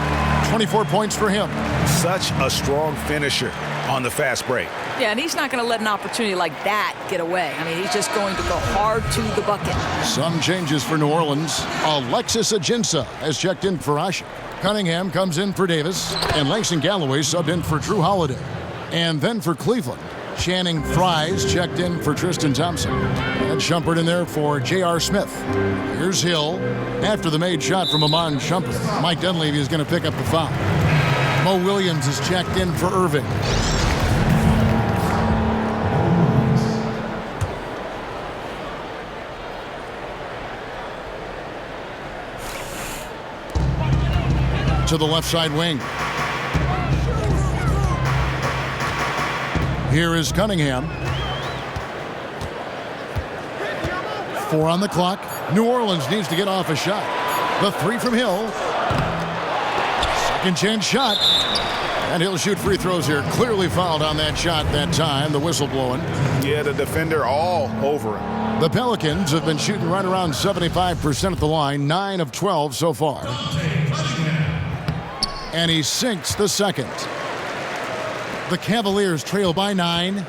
24 points for him. Such a strong finisher on the fast break. Yeah, and he's not going to let an opportunity like that get away. I mean, he's just going to go hard to the bucket. Some changes for New Orleans. Alexis Ajinça has checked in for Ashik. Cunningham comes in for Davis, and Langston Galloway subbed in for Drew Holiday. And then for Cleveland, Channing Frye's checked in for Tristan Thompson. And Shumpert in there for J.R. Smith. Here's Hill. After the made shot from Amon Shumpert, Mike Dunleavy is going to pick up the foul. Mo Williams is checked in for Irving. to the left side wing. Here is Cunningham. 4 on the clock. New Orleans needs to get off a shot. The 3 from Hill. Second chance shot. And he'll shoot free throws here. Clearly fouled on that shot that time. The whistle blowing. Yeah, the defender all over him. The Pelicans have been shooting right around 75% at the line. 9 of 12 so far. And he sinks the second. The Cavaliers trail by 9.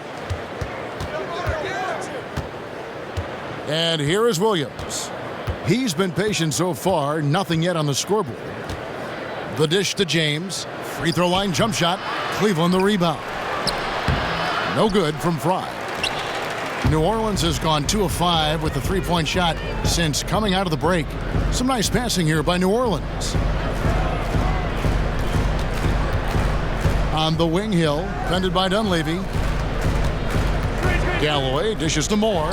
And here is Williams. He's been patient so far. Nothing yet on the scoreboard. The dish to James. Free throw line jump shot. Cleveland the rebound. No good from Fry. New Orleans has gone 2 of 5 with the three-point shot since coming out of the break. Some nice passing here by New Orleans. On the wing, Hill, defended by Dunleavy. Galloway dishes to Moore.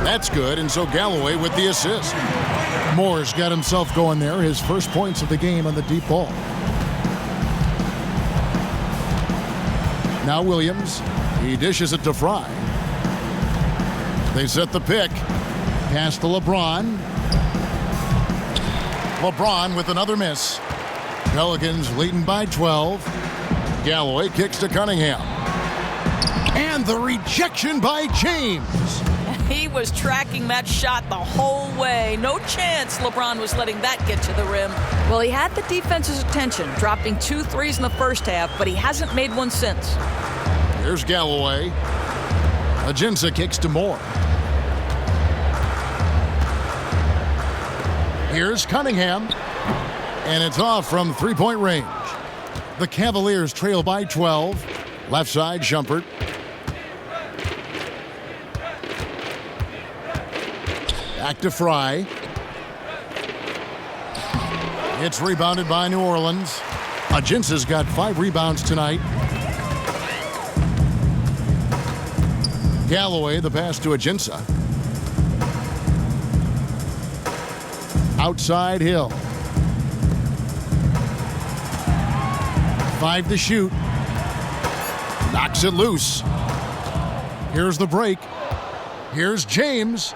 That's good, and so Galloway with the assist. Moore's got himself going there, his first points of the game on the deep ball. Now Williams, he dishes it to Fry. They set the pick. Pass to LeBron. LeBron with another miss. Pelicans leading by 12. Galloway kicks to Cunningham. And the rejection by James. He was tracking that shot the whole way. No chance LeBron was letting that get to the rim. Well, he had the defense's attention, dropping 2 threes in the first half, but he hasn't made one since. Here's Galloway. Ajinça kicks to Moore. Here's Cunningham. And it's off from three-point range. The Cavaliers trail by 12. Left side, Shumpert. Back to Fry. It's rebounded by New Orleans. Ajinça's got 5 rebounds tonight. Galloway, the pass to Ajinça. Outside Hill. 5 to shoot. Knocks it loose. Here's the break. Here's James.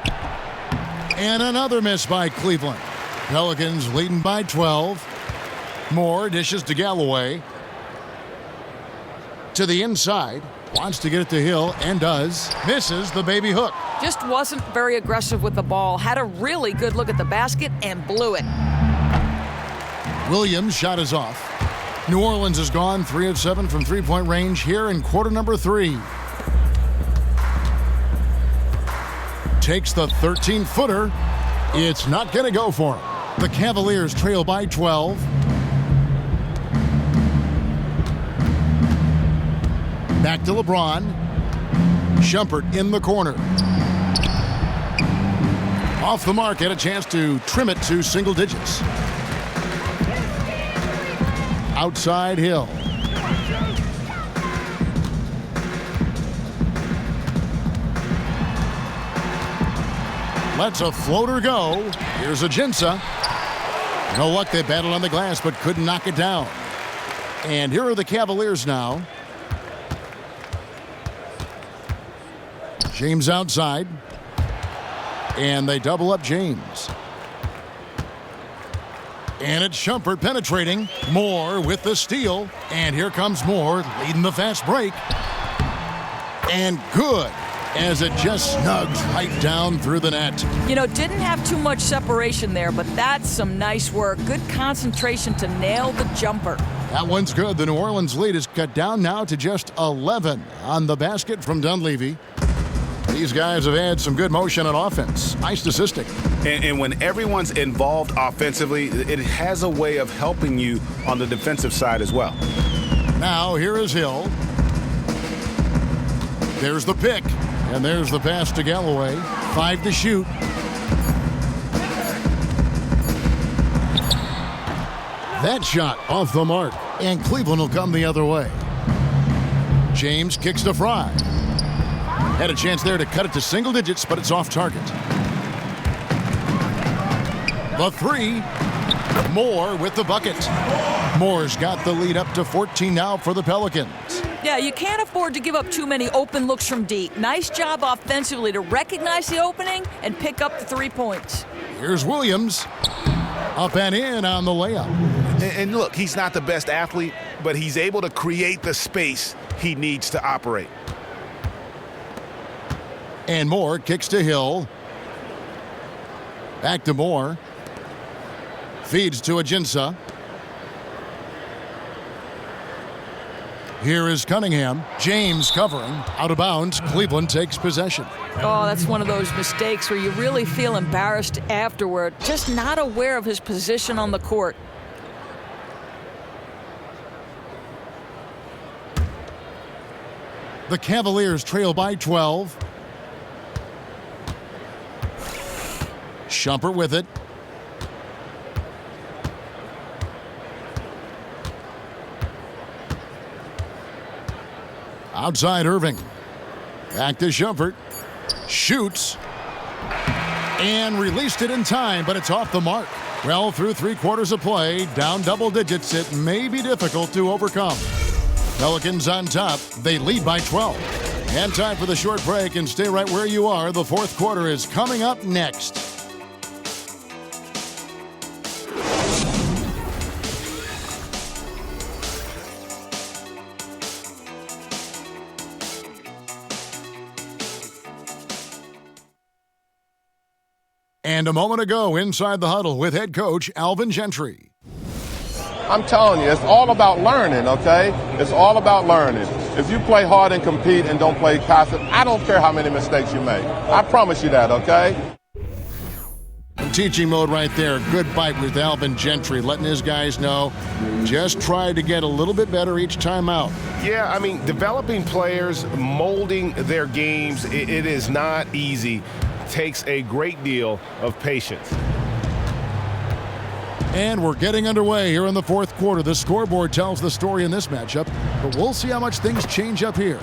And another miss by Cleveland. Pelicans leading by 12. Moore dishes to Galloway. To the inside. Wants to get it to Hill and does. Misses the baby hook. Just wasn't very aggressive with the ball. Had a really good look at the basket and blew it. Williams' shot is off. New Orleans has gone 3 of 7 from three-point range here in quarter number 3. Takes the 13-footer. It's not going to go for him. The Cavaliers trail by 12. Back to LeBron. Shumpert in the corner. Off the mark, had a chance to trim it to single digits. Outside Hill. Lets a floater go. Here's Ajinça. No luck, they battled on the glass but couldn't knock it down. And here are the Cavaliers now. James outside. And they double up James. And it's Shumpert penetrating. Moore with the steal. And here comes Moore leading the fast break. And good, as it just snugs right down through the net. You know, didn't have too much separation there, but that's some nice work. Good concentration to nail the jumper. That one's good. The New Orleans lead is cut down now to just 11 on the basket from Dunleavy. These guys have had some good motion on offense. Nice statistic. And when everyone's involved offensively, it has a way of helping you on the defensive side as well. Now here is Hill. There's the pick. And there's the pass to Galloway. 5 to shoot. That shot off the mark. And Cleveland will come the other way. James kicks to Fry. Had a chance there to cut it to single digits, but it's off target. The 3. Moore with the bucket. Moore's got the lead up to 14 now for the Pelicans. Yeah, you can't afford to give up too many open looks from deep. Nice job offensively to recognize the opening and pick up the 3 points. Here's Williams. Up and in on the layup. And look, he's not the best athlete, but he's able to create the space he needs to operate. And Moore kicks to Hill. Back to Moore. Feeds to Ajinça. Here is Cunningham. James covering. Out of bounds. Cleveland takes possession. Oh, that's one of those mistakes where you really feel embarrassed afterward. Just not aware of his position on the court. The Cavaliers trail by 12. Shumpert with it. Outside Irving. Back to Shumpert. Shoots. And released it in time, but it's off the mark. Well, through 3/4 of play, down double digits, it may be difficult to overcome. Pelicans on top. They lead by 12. And time for the short break, and stay right where you are. The fourth quarter is coming up next. And a moment ago, inside the huddle with head coach Alvin Gentry. I'm telling you, it's all about learning, okay? It's all about learning. If you play hard and compete and don't play passive, I don't care how many mistakes you make. I promise you that, okay? Teaching mode right there. Good bite with Alvin Gentry, letting his guys know just try to get a little bit better each time out. Yeah, I mean, developing players, molding their games, it is not easy. Takes a great deal of patience. And we're getting underway here in the fourth quarter. The scoreboard tells the story in this matchup, but we'll see how much things change up here.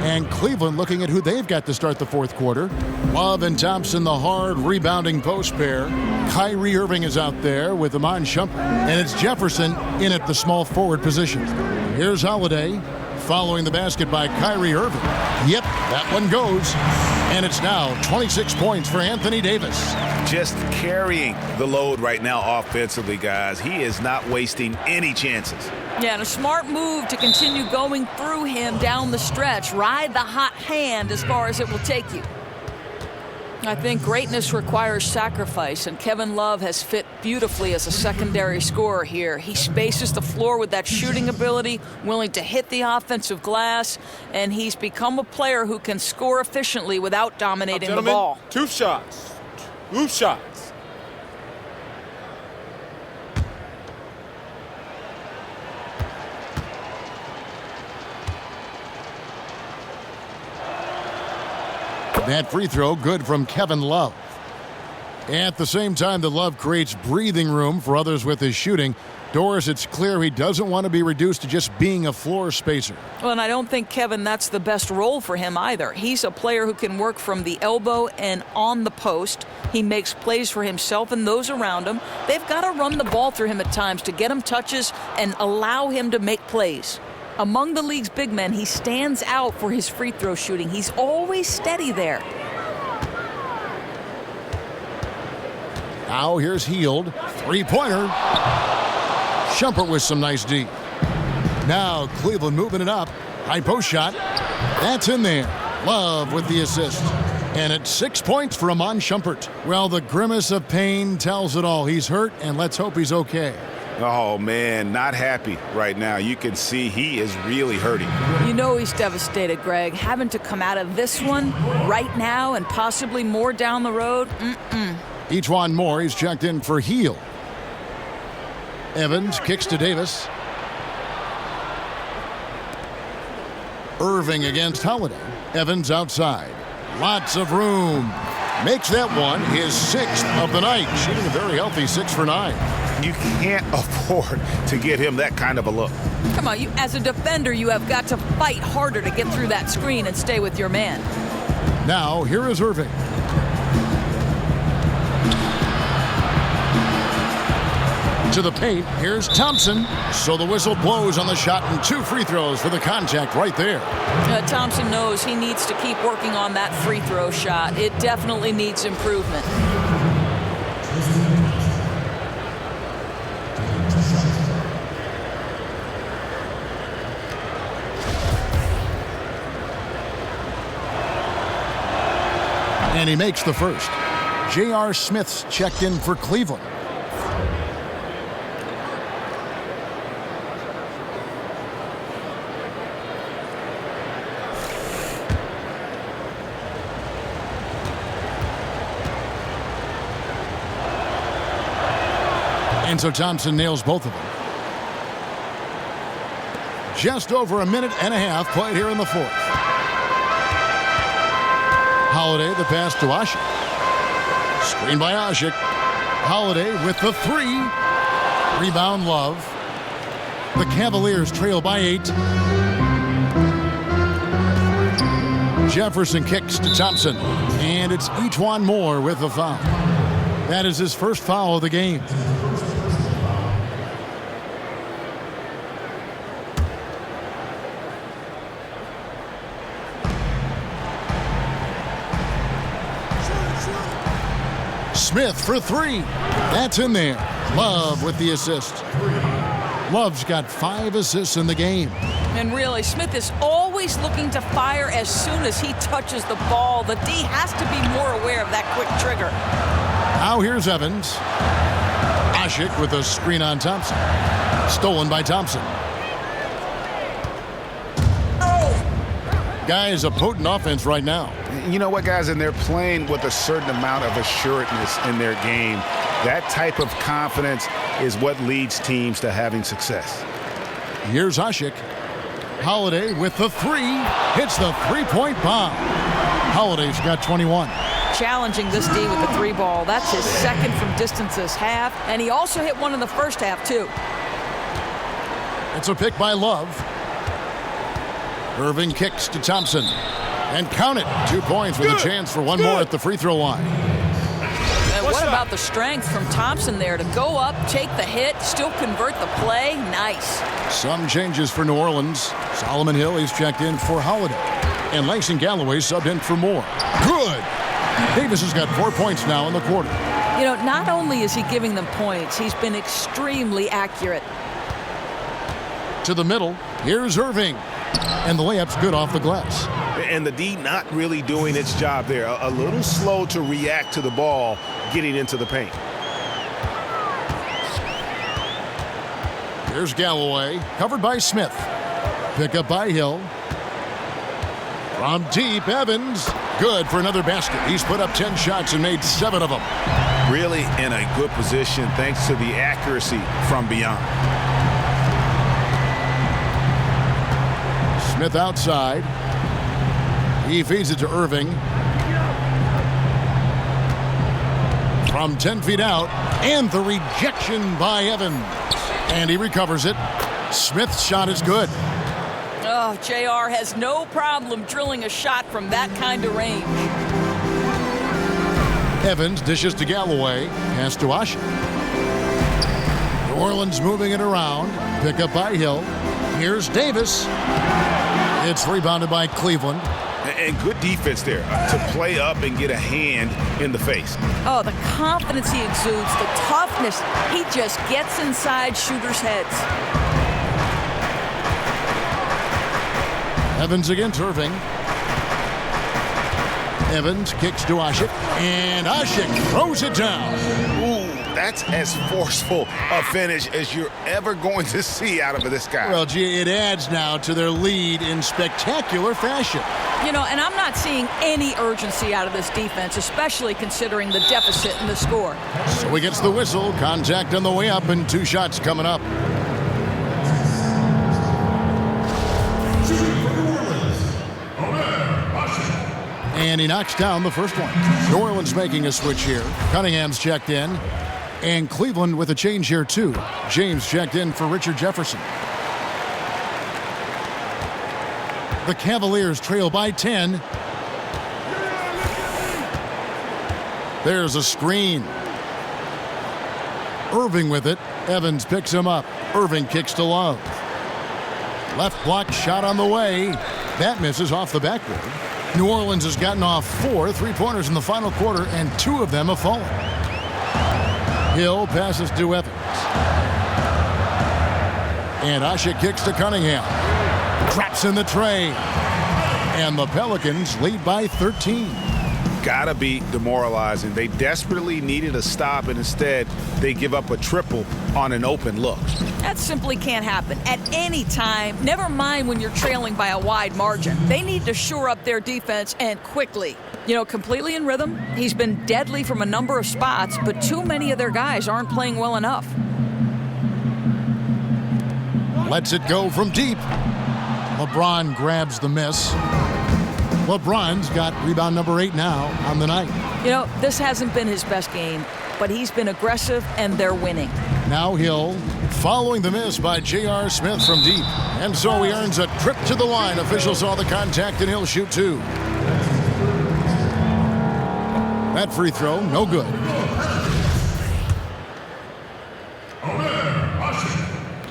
And Cleveland looking at who they've got to start the fourth quarter. Love and Thompson, the hard rebounding post pair. Kyrie Irving is out there with Iman Shumpert. And it's Jefferson in at the small forward position. Here's Holiday following the basket by Kyrie Irving. Yep, that one goes. And it's now 26 points for Anthony Davis. Just carrying the load right now offensively, guys. He is not wasting any chances. Yeah, and a smart move to continue going through him down the stretch. Ride the hot hand as far as it will take you. I think greatness requires sacrifice, and Kevin Love has fit beautifully as a secondary scorer here. He spaces the floor with that shooting ability, willing to hit the offensive glass, and he's become a player who can score efficiently without dominating the ball. Two shots. Two shots. That free throw good from Kevin Love. At the same time, the Love creates breathing room for others with his shooting. Doris, it's clear he doesn't want to be reduced to just being a floor spacer. Well, and I don't think, Kevin, that's the best role for him either. He's a player who can work from the elbow and on the post. He makes plays for himself and those around him. They've got to run the ball through him at times to get him touches and allow him to make plays. Among the league's big men, he stands out for his free throw shooting. He's always steady there. Now here's Hield. Three-pointer. Shumpert with some nice D. Now Cleveland moving it up. High post shot. That's in there. Love with the assist. And it's 6 points for Iman Shumpert. Well, the grimace of pain tells it all. He's hurt, and let's hope he's okay. Oh, man, not happy right now. You can see he is really hurting. You know he's devastated, Greg. Having to come out of this one right now and possibly more down the road. Ejuan Moore, he's checked in for Hield. Evans kicks to Davis. Irving against Holiday. Evans outside. Lots of room. Makes that one his sixth of the night. Shooting a very healthy 6 for 9. You can't afford to get him that kind of a look. Come on, as a defender, you have got to fight harder to get through that screen and stay with your man. Now, here is Irving. To the paint, here's Thompson. So the whistle blows on the shot and 2 free throws for the contact right there. Thompson knows he needs to keep working on that free throw shot. It definitely needs improvement. And he makes the first. J.R. Smith's checked in for Cleveland. And so Thompson nails both of them. Just over a minute and a half played here in the fourth. Holiday, the pass to Ashik. Screen by Ashik. Holiday with the 3. Rebound, Love. The Cavaliers trail by 8. Jefferson kicks to Thompson. And it's Etuan Moore with the foul. That is his first foul of the game. Smith for 3. That's in there. Love with the assist. Love's got 5 assists in the game. And really, Smith is always looking to fire as soon as he touches the ball. The D has to be more aware of that quick trigger. Now here's Evans. Ashik with a screen on Thompson. Stolen by Thompson. Guys, a potent offense right now. You know what, guys? And they're playing with a certain amount of assuredness in their game. That type of confidence is what leads teams to having success. Here's Ashik. Holiday with the 3. Hits the 3-point bomb. Holiday's got 21. Challenging this D with the 3 ball. That's his second from distance this half. And he also hit one in the first half, too. It's a pick by Love. Irving kicks to Thompson. And count it. 2 points with a chance for one more at the free throw line. And what about the strength from Thompson there to go up, take the hit, still convert the play? Nice. Some changes for New Orleans. Solomon Hill is checked in for Holiday. And Langston Galloway subbed in for Moore. Good. Davis has got 4 points now in the quarter. You know, not only is he giving them points, he's been extremely accurate. To the middle. Here's Irving. And the layup's good off the glass. And the D not really doing its job there. A little slow to react to the ball getting into the paint. Here's Galloway, covered by Smith. Pick up by Hill. From deep, Evans. Good for another basket. He's put up 10 shots and made 7 of them. Really in a good position thanks to the accuracy from beyond. Smith outside. He feeds it to Irving. From 10 feet out. And the rejection by Evans. And he recovers it. Smith's shot is good. Oh, JR has no problem drilling a shot from that kind of range. Evans dishes to Galloway. Pass to Ashik. New Orleans moving it around. Pick up by Hill. Here's Davis. It's rebounded by Cleveland. And good defense there to play up and get a hand in the face. Oh, the confidence he exudes, the toughness. He just gets inside shooters' heads. Evans against Irving. Evans kicks to Ashik. And Ashik throws it down. Ooh, that's as forceful a finish as you're ever going to see out of this guy. Well, gee, it adds now to their lead in spectacular fashion. You know, and I'm not seeing any urgency out of this defense, especially considering the deficit in the score. So he gets the whistle. Contact on the way up and 2 shots coming up. And he knocks down the first one. New Orleans making a switch here. Cunningham's checked in. And Cleveland with a change here, too. James checked in for Richard Jefferson. The Cavaliers trail by 10. There's a screen. Irving with it. Evans picks him up. Irving kicks to Love. Left block shot on the way. That misses off the backboard. New Orleans has gotten off 4 3-pointers in the final quarter, and 2 of them have fallen. Hill passes to Evans. And Asha kicks to Cunningham. Traps in the tray. And the Pelicans lead by 13. Gotta be demoralizing. They desperately needed a stop, and instead they give up a triple on an open look. That simply can't happen at any time, never mind when you're trailing by a wide margin. They need to shore up their defense, and quickly. You know, completely in rhythm. He's been deadly from a number of spots, but too many of their guys aren't playing well enough. Lets it go from deep. LeBron grabs the miss. LeBron's got rebound number 8 now on the night. You know, this hasn't been his best game, but he's been aggressive, and they're winning. Now Hill, following the miss by J.R. Smith from deep. And so he earns a trip to the line. Officials saw the contact, and he'll shoot 2. That free throw, no good.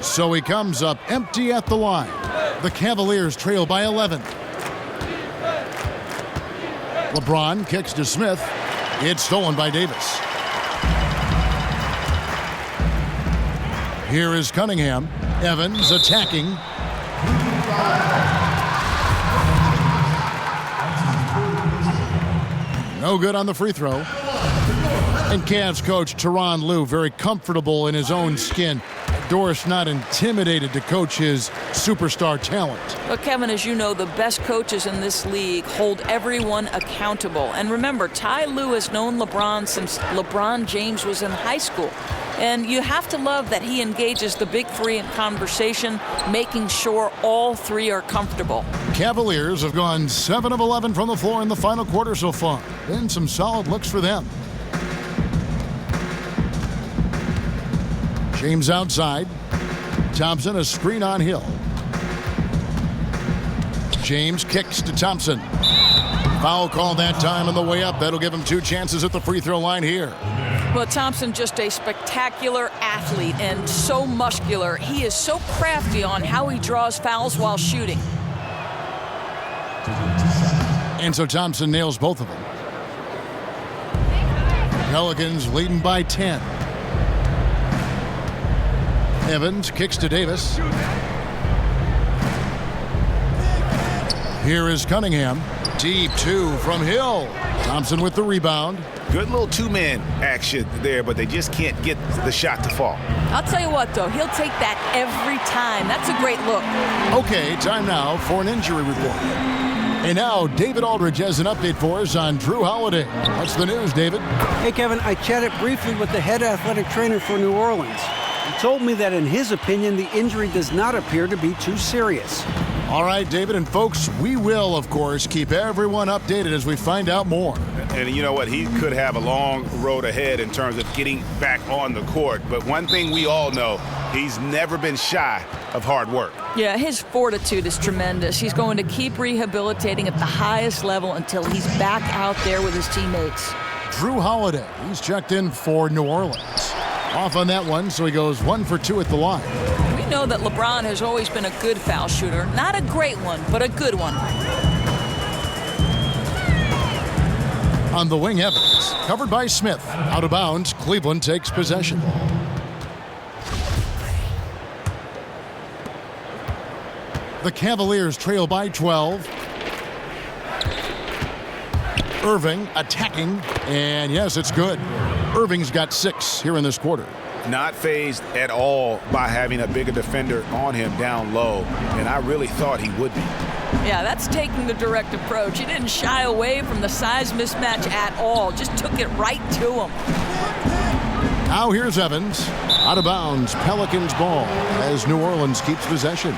So he comes up empty at the line. The Cavaliers trail by 11. LeBron kicks to Smith. It's stolen by Davis. Here is Cunningham. Evans attacking. No good on the free throw. And Cavs coach Tyronn Lue very comfortable in his own skin. Doris not intimidated to coach his superstar talent. Well, Kevin, as you know, the best coaches in this league hold everyone accountable. And remember, Ty Lue has known LeBron since LeBron James was in high school. And you have to love that he engages the big three in conversation, making sure all three are comfortable. Cavaliers have gone 7 of 11 from the floor in the final quarter so far. Been some solid looks for them. James outside. Thompson a screen on Hill. James kicks to Thompson. Foul call that time on the way up. That'll give him 2 chances at the free throw line here. Well, Thompson just a spectacular athlete and so muscular. He is so crafty on how he draws fouls while shooting. And so Thompson nails both of them. Pelicans leading by 10. Evans kicks to Davis. Here is Cunningham. Deep 2 from Hill. Thompson with the rebound. Good little 2-man action there, but they just can't get the shot to fall. I'll tell you what, though, he'll take that every time. That's a great look. Okay, time now for an injury report. And now, David Aldridge has an update for us on Drew Holiday. What's the news, David? Hey, Kevin, I chatted briefly with the head athletic trainer for New Orleans. He told me that in his opinion, the injury does not appear to be too serious. All right, David, and folks, we will, of course, keep everyone updated as we find out more. And you know what? He could have a long road ahead in terms of getting back on the court. But one thing we all know, he's never been shy of hard work. Yeah, his fortitude is tremendous. He's going to keep rehabilitating at the highest level until he's back out there with his teammates. Drew Holiday, he's checked in for New Orleans. Off on that one, so he goes 1 for 2 at the line. We know that LeBron has always been a good foul shooter. Not a great one, but a good one. On the wing, Evans, covered by Smith. Out of bounds, Cleveland takes possession. The Cavaliers trail by 12. Irving attacking, and yes, it's good. Irving's got 6 here in this quarter. Not fazed at all by having a bigger defender on him down low, and I really thought he would be. Yeah, that's taking the direct approach. He didn't shy away from the size mismatch at all. Just took it right to him. Now here's Evans. Out of bounds, Pelicans ball as New Orleans keeps possession.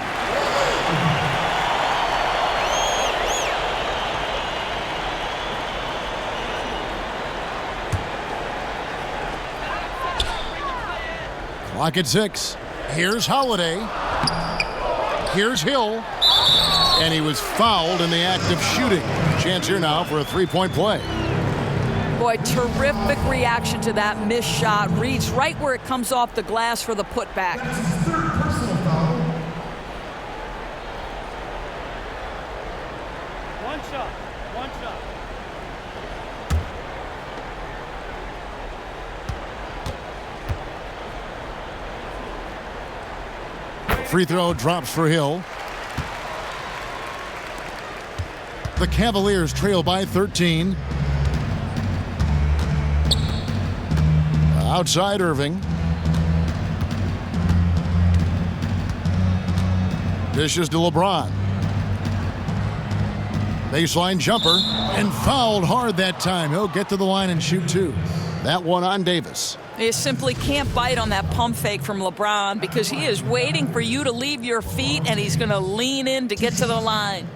Clock at 6. Here's Holiday. Here's Hill. And he was fouled in the act of shooting. Chance here now for a 3-point play. Boy, terrific reaction to that missed shot. Reads right where it comes off the glass for the putback. Third personal foul. One shot. One shot. Free throw drops for Hill. The Cavaliers trail by 13. Outside Irving. Dishes to LeBron. Baseline jumper, and fouled hard that time. He'll get to the line and shoot two. That one on Davis. You simply can't bite on that pump fake from LeBron because he is waiting for you to leave your feet, and he's going to lean in to get to the line.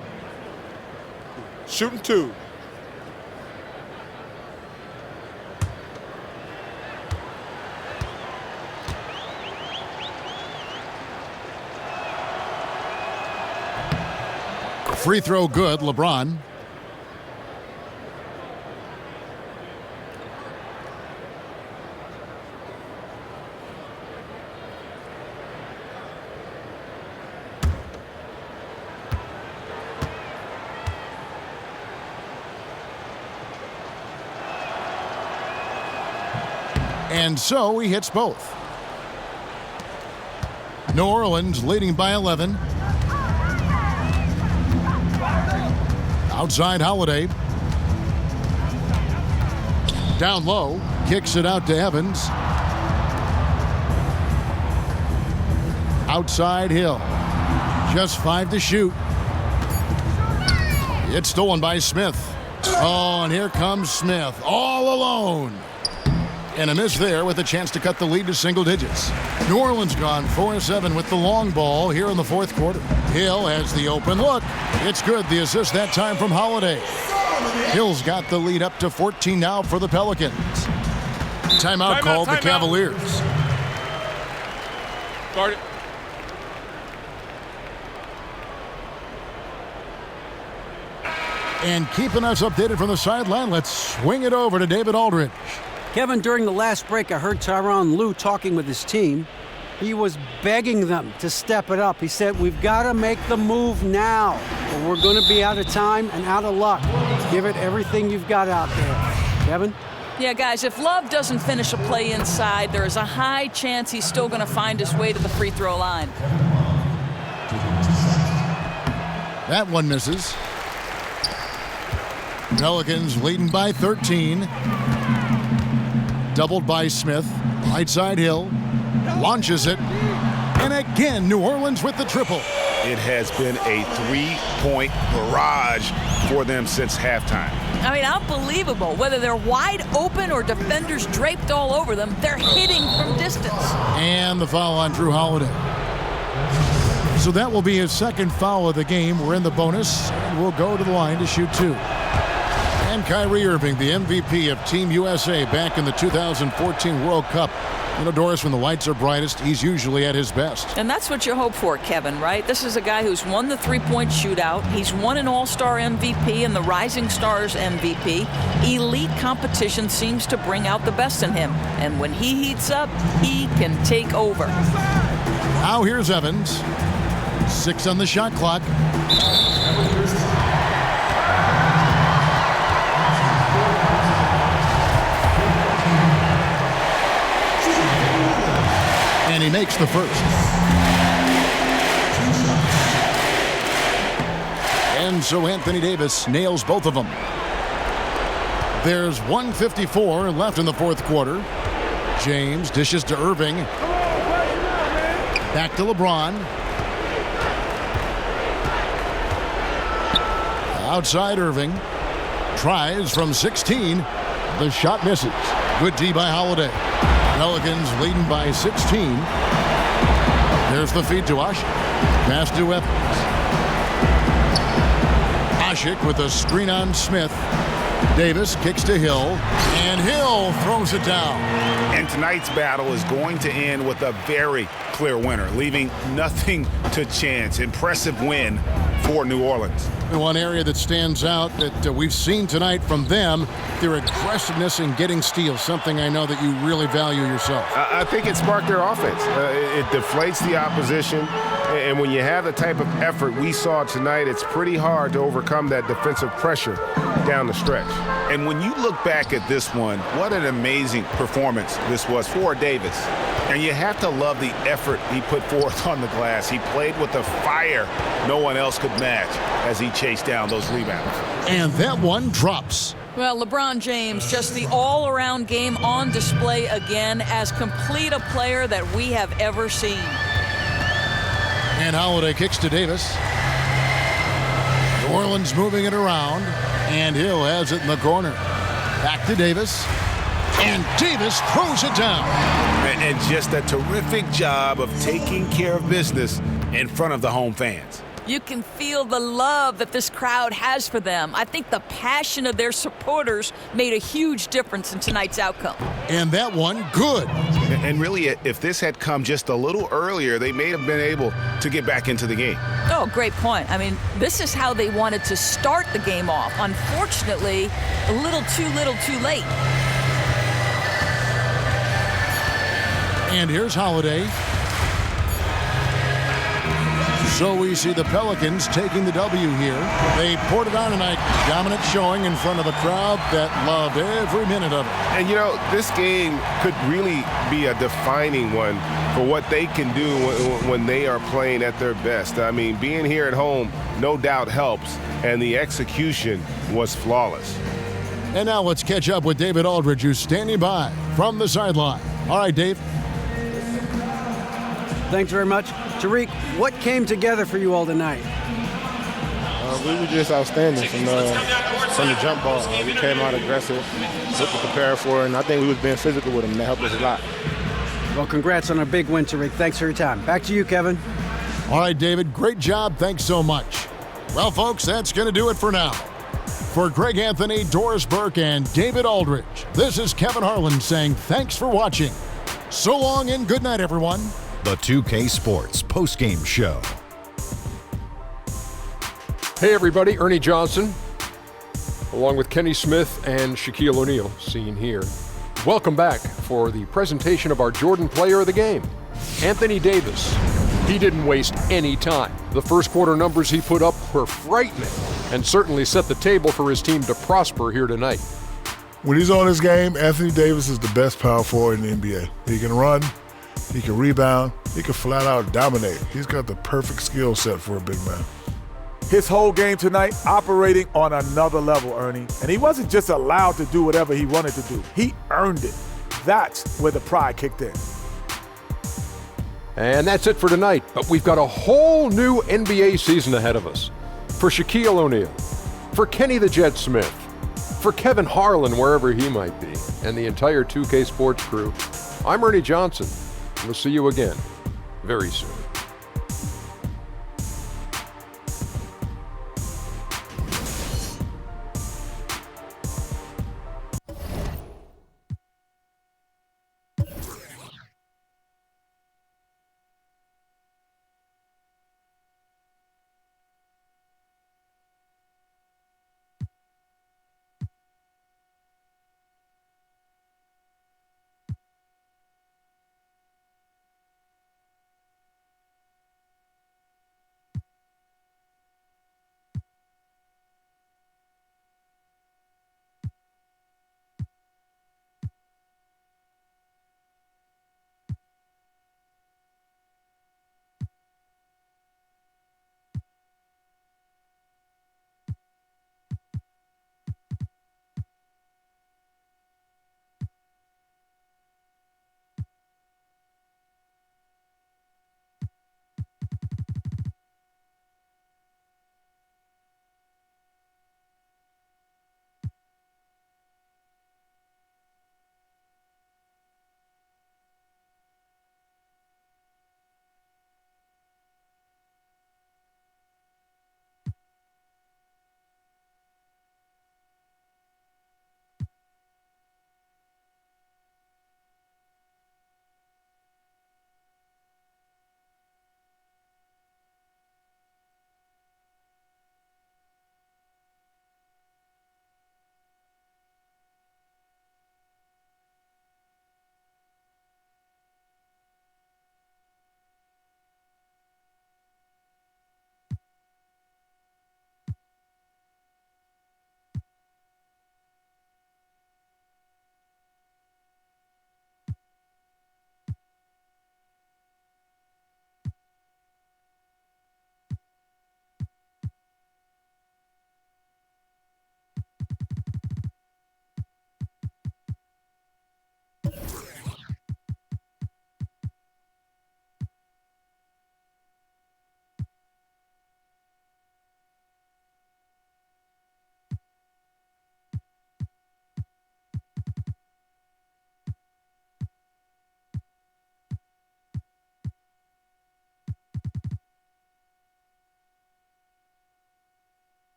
Shooting two. Free throw good, LeBron. And so he hits both. New Orleans leading by 11. Outside Holiday. Down low. Kicks it out to Evans. Outside Hill. Just 5 to shoot. It's stolen by Smith. Oh, and here comes Smith. All alone. And a miss there with a chance to cut the lead to single digits. New Orleans gone 4-7 with the long ball here in the fourth quarter. Hill has the open look. It's good. The assist that time from Holiday. Hill's got the lead up to 14 now for the Pelicans. Timeout called the Cavaliers. Guard it. And keeping us updated from the sideline, let's swing it over to David Aldridge. Kevin, during the last break, I heard Tyronn Lue talking with his team. He was begging them to step it up. He said, we've got to make the move now, or we're going to be out of time and out of luck. Give it everything you've got out there. Kevin? Yeah, guys, if Love doesn't finish a play inside, there is a high chance he's still going to find his way to the free throw line. That one misses. Pelicans leading by 13. Doubled by Smith. Right side Hill. Launches it. And again, New Orleans with the triple. It has been a three-point barrage for them since halftime. I mean, unbelievable. Whether they're wide open or defenders draped all over them, they're hitting from distance. And the foul on Drew Holiday. So that will be his second foul of the game. We're in the bonus. And we'll go to the line to shoot two. And Kyrie Irving, the MVP of Team USA back in the 2014 World Cup. You know, Doris, when the lights are brightest, he's usually at his best. And that's what you hope for, Kevin, right? This is a guy who's won the three-point shootout. He's won an All-Star MVP and the Rising Stars MVP. Elite competition seems to bring out the best in him. And when he heats up, he can take over. Now here's Evans. 6 on the shot clock. And he makes the first. And so Anthony Davis nails both of them. There's 1:54 left in the fourth quarter. James dishes to Irving. Back to LeBron. Outside Irving. Tries from 16. The shot misses. Good D by Holiday. Pelicans leading by 16. There's the feed to Ashik. Pass to Evans. Ashik with a screen on Smith. Davis kicks to Hill. And Hill throws it down. And tonight's battle is going to end with a very clear winner, leaving nothing to chance. Impressive win for New Orleans. One area that stands out that we've seen tonight from them, their aggressiveness in getting steals, something I know that you really value yourself. I think it sparked their offense. It deflates the opposition, and when you have the type of effort we saw tonight, it's pretty hard to overcome that defensive pressure down the stretch. And when you look back at this one, what an amazing performance this was for Davis. And you have to love the effort he put forth on the glass. He played with a fire no one else could match as he chased down those rebounds. And that one drops. Well, LeBron James, just the all-around game on display again, as complete a player that we have ever seen. And Holiday kicks to Davis. New Orleans moving it around, and Hill has it in the corner. Back to Davis, and Davis throws it down. And just a terrific job of taking care of business in front of the home fans. You can feel the love that this crowd has for them. I think the passion of their supporters made a huge difference in tonight's outcome. And that one, good. And really, if this had come just a little earlier, they may have been able to get back into the game. Oh, great point. I mean, this is how they wanted to start the game off. Unfortunately, a little too late. And here's Holiday. So we see the Pelicans taking the W here. They poured it on tonight. Dominant showing in front of a crowd that loved every minute of it. And, you know, this game could really be a defining one for what they can do when they are playing at their best. I mean, being here at home no doubt helps, and the execution was flawless. And now let's catch up with David Aldridge, who's standing by from the sideline. All right, Dave. Thanks very much. Tariq, what came together for you all tonight? We were just outstanding from the jump ball. We came out aggressive, looked to prepare for it, and I think we was being physical with them. That helped us a lot. Well, congrats on a big win, Tariq. Thanks for your time. Back to you, Kevin. All right, David, great job. Thanks so much. Well, folks, that's going to do it for now. For Greg Anthony, Doris Burke, and David Aldridge, this is Kevin Harlan saying thanks for watching. So long and good night, everyone. The 2K Sports postgame show. Hey everybody, Ernie Johnson, along with Kenny Smith and Shaquille O'Neal, seen here. Welcome back for the presentation of our Jordan Player of the Game, Anthony Davis. He didn't waste any time. The first quarter numbers he put up were frightening and certainly set the table for his team to prosper here tonight. When he's on his game, Anthony Davis is the best power forward in the NBA. He can run, he can rebound, he can flat out dominate. He's got the perfect skill set for a big man. His whole game tonight operating on another level, Ernie. And he wasn't just allowed to do whatever he wanted to do. He earned it. That's where the pride kicked in. And that's it for tonight, but we've got a whole new NBA season ahead of us. For Shaquille O'Neal, for Kenny the Jet Smith, for Kevin Harlan, wherever he might be, and the entire 2K Sports crew, I'm Ernie Johnson. We'll see you again very soon.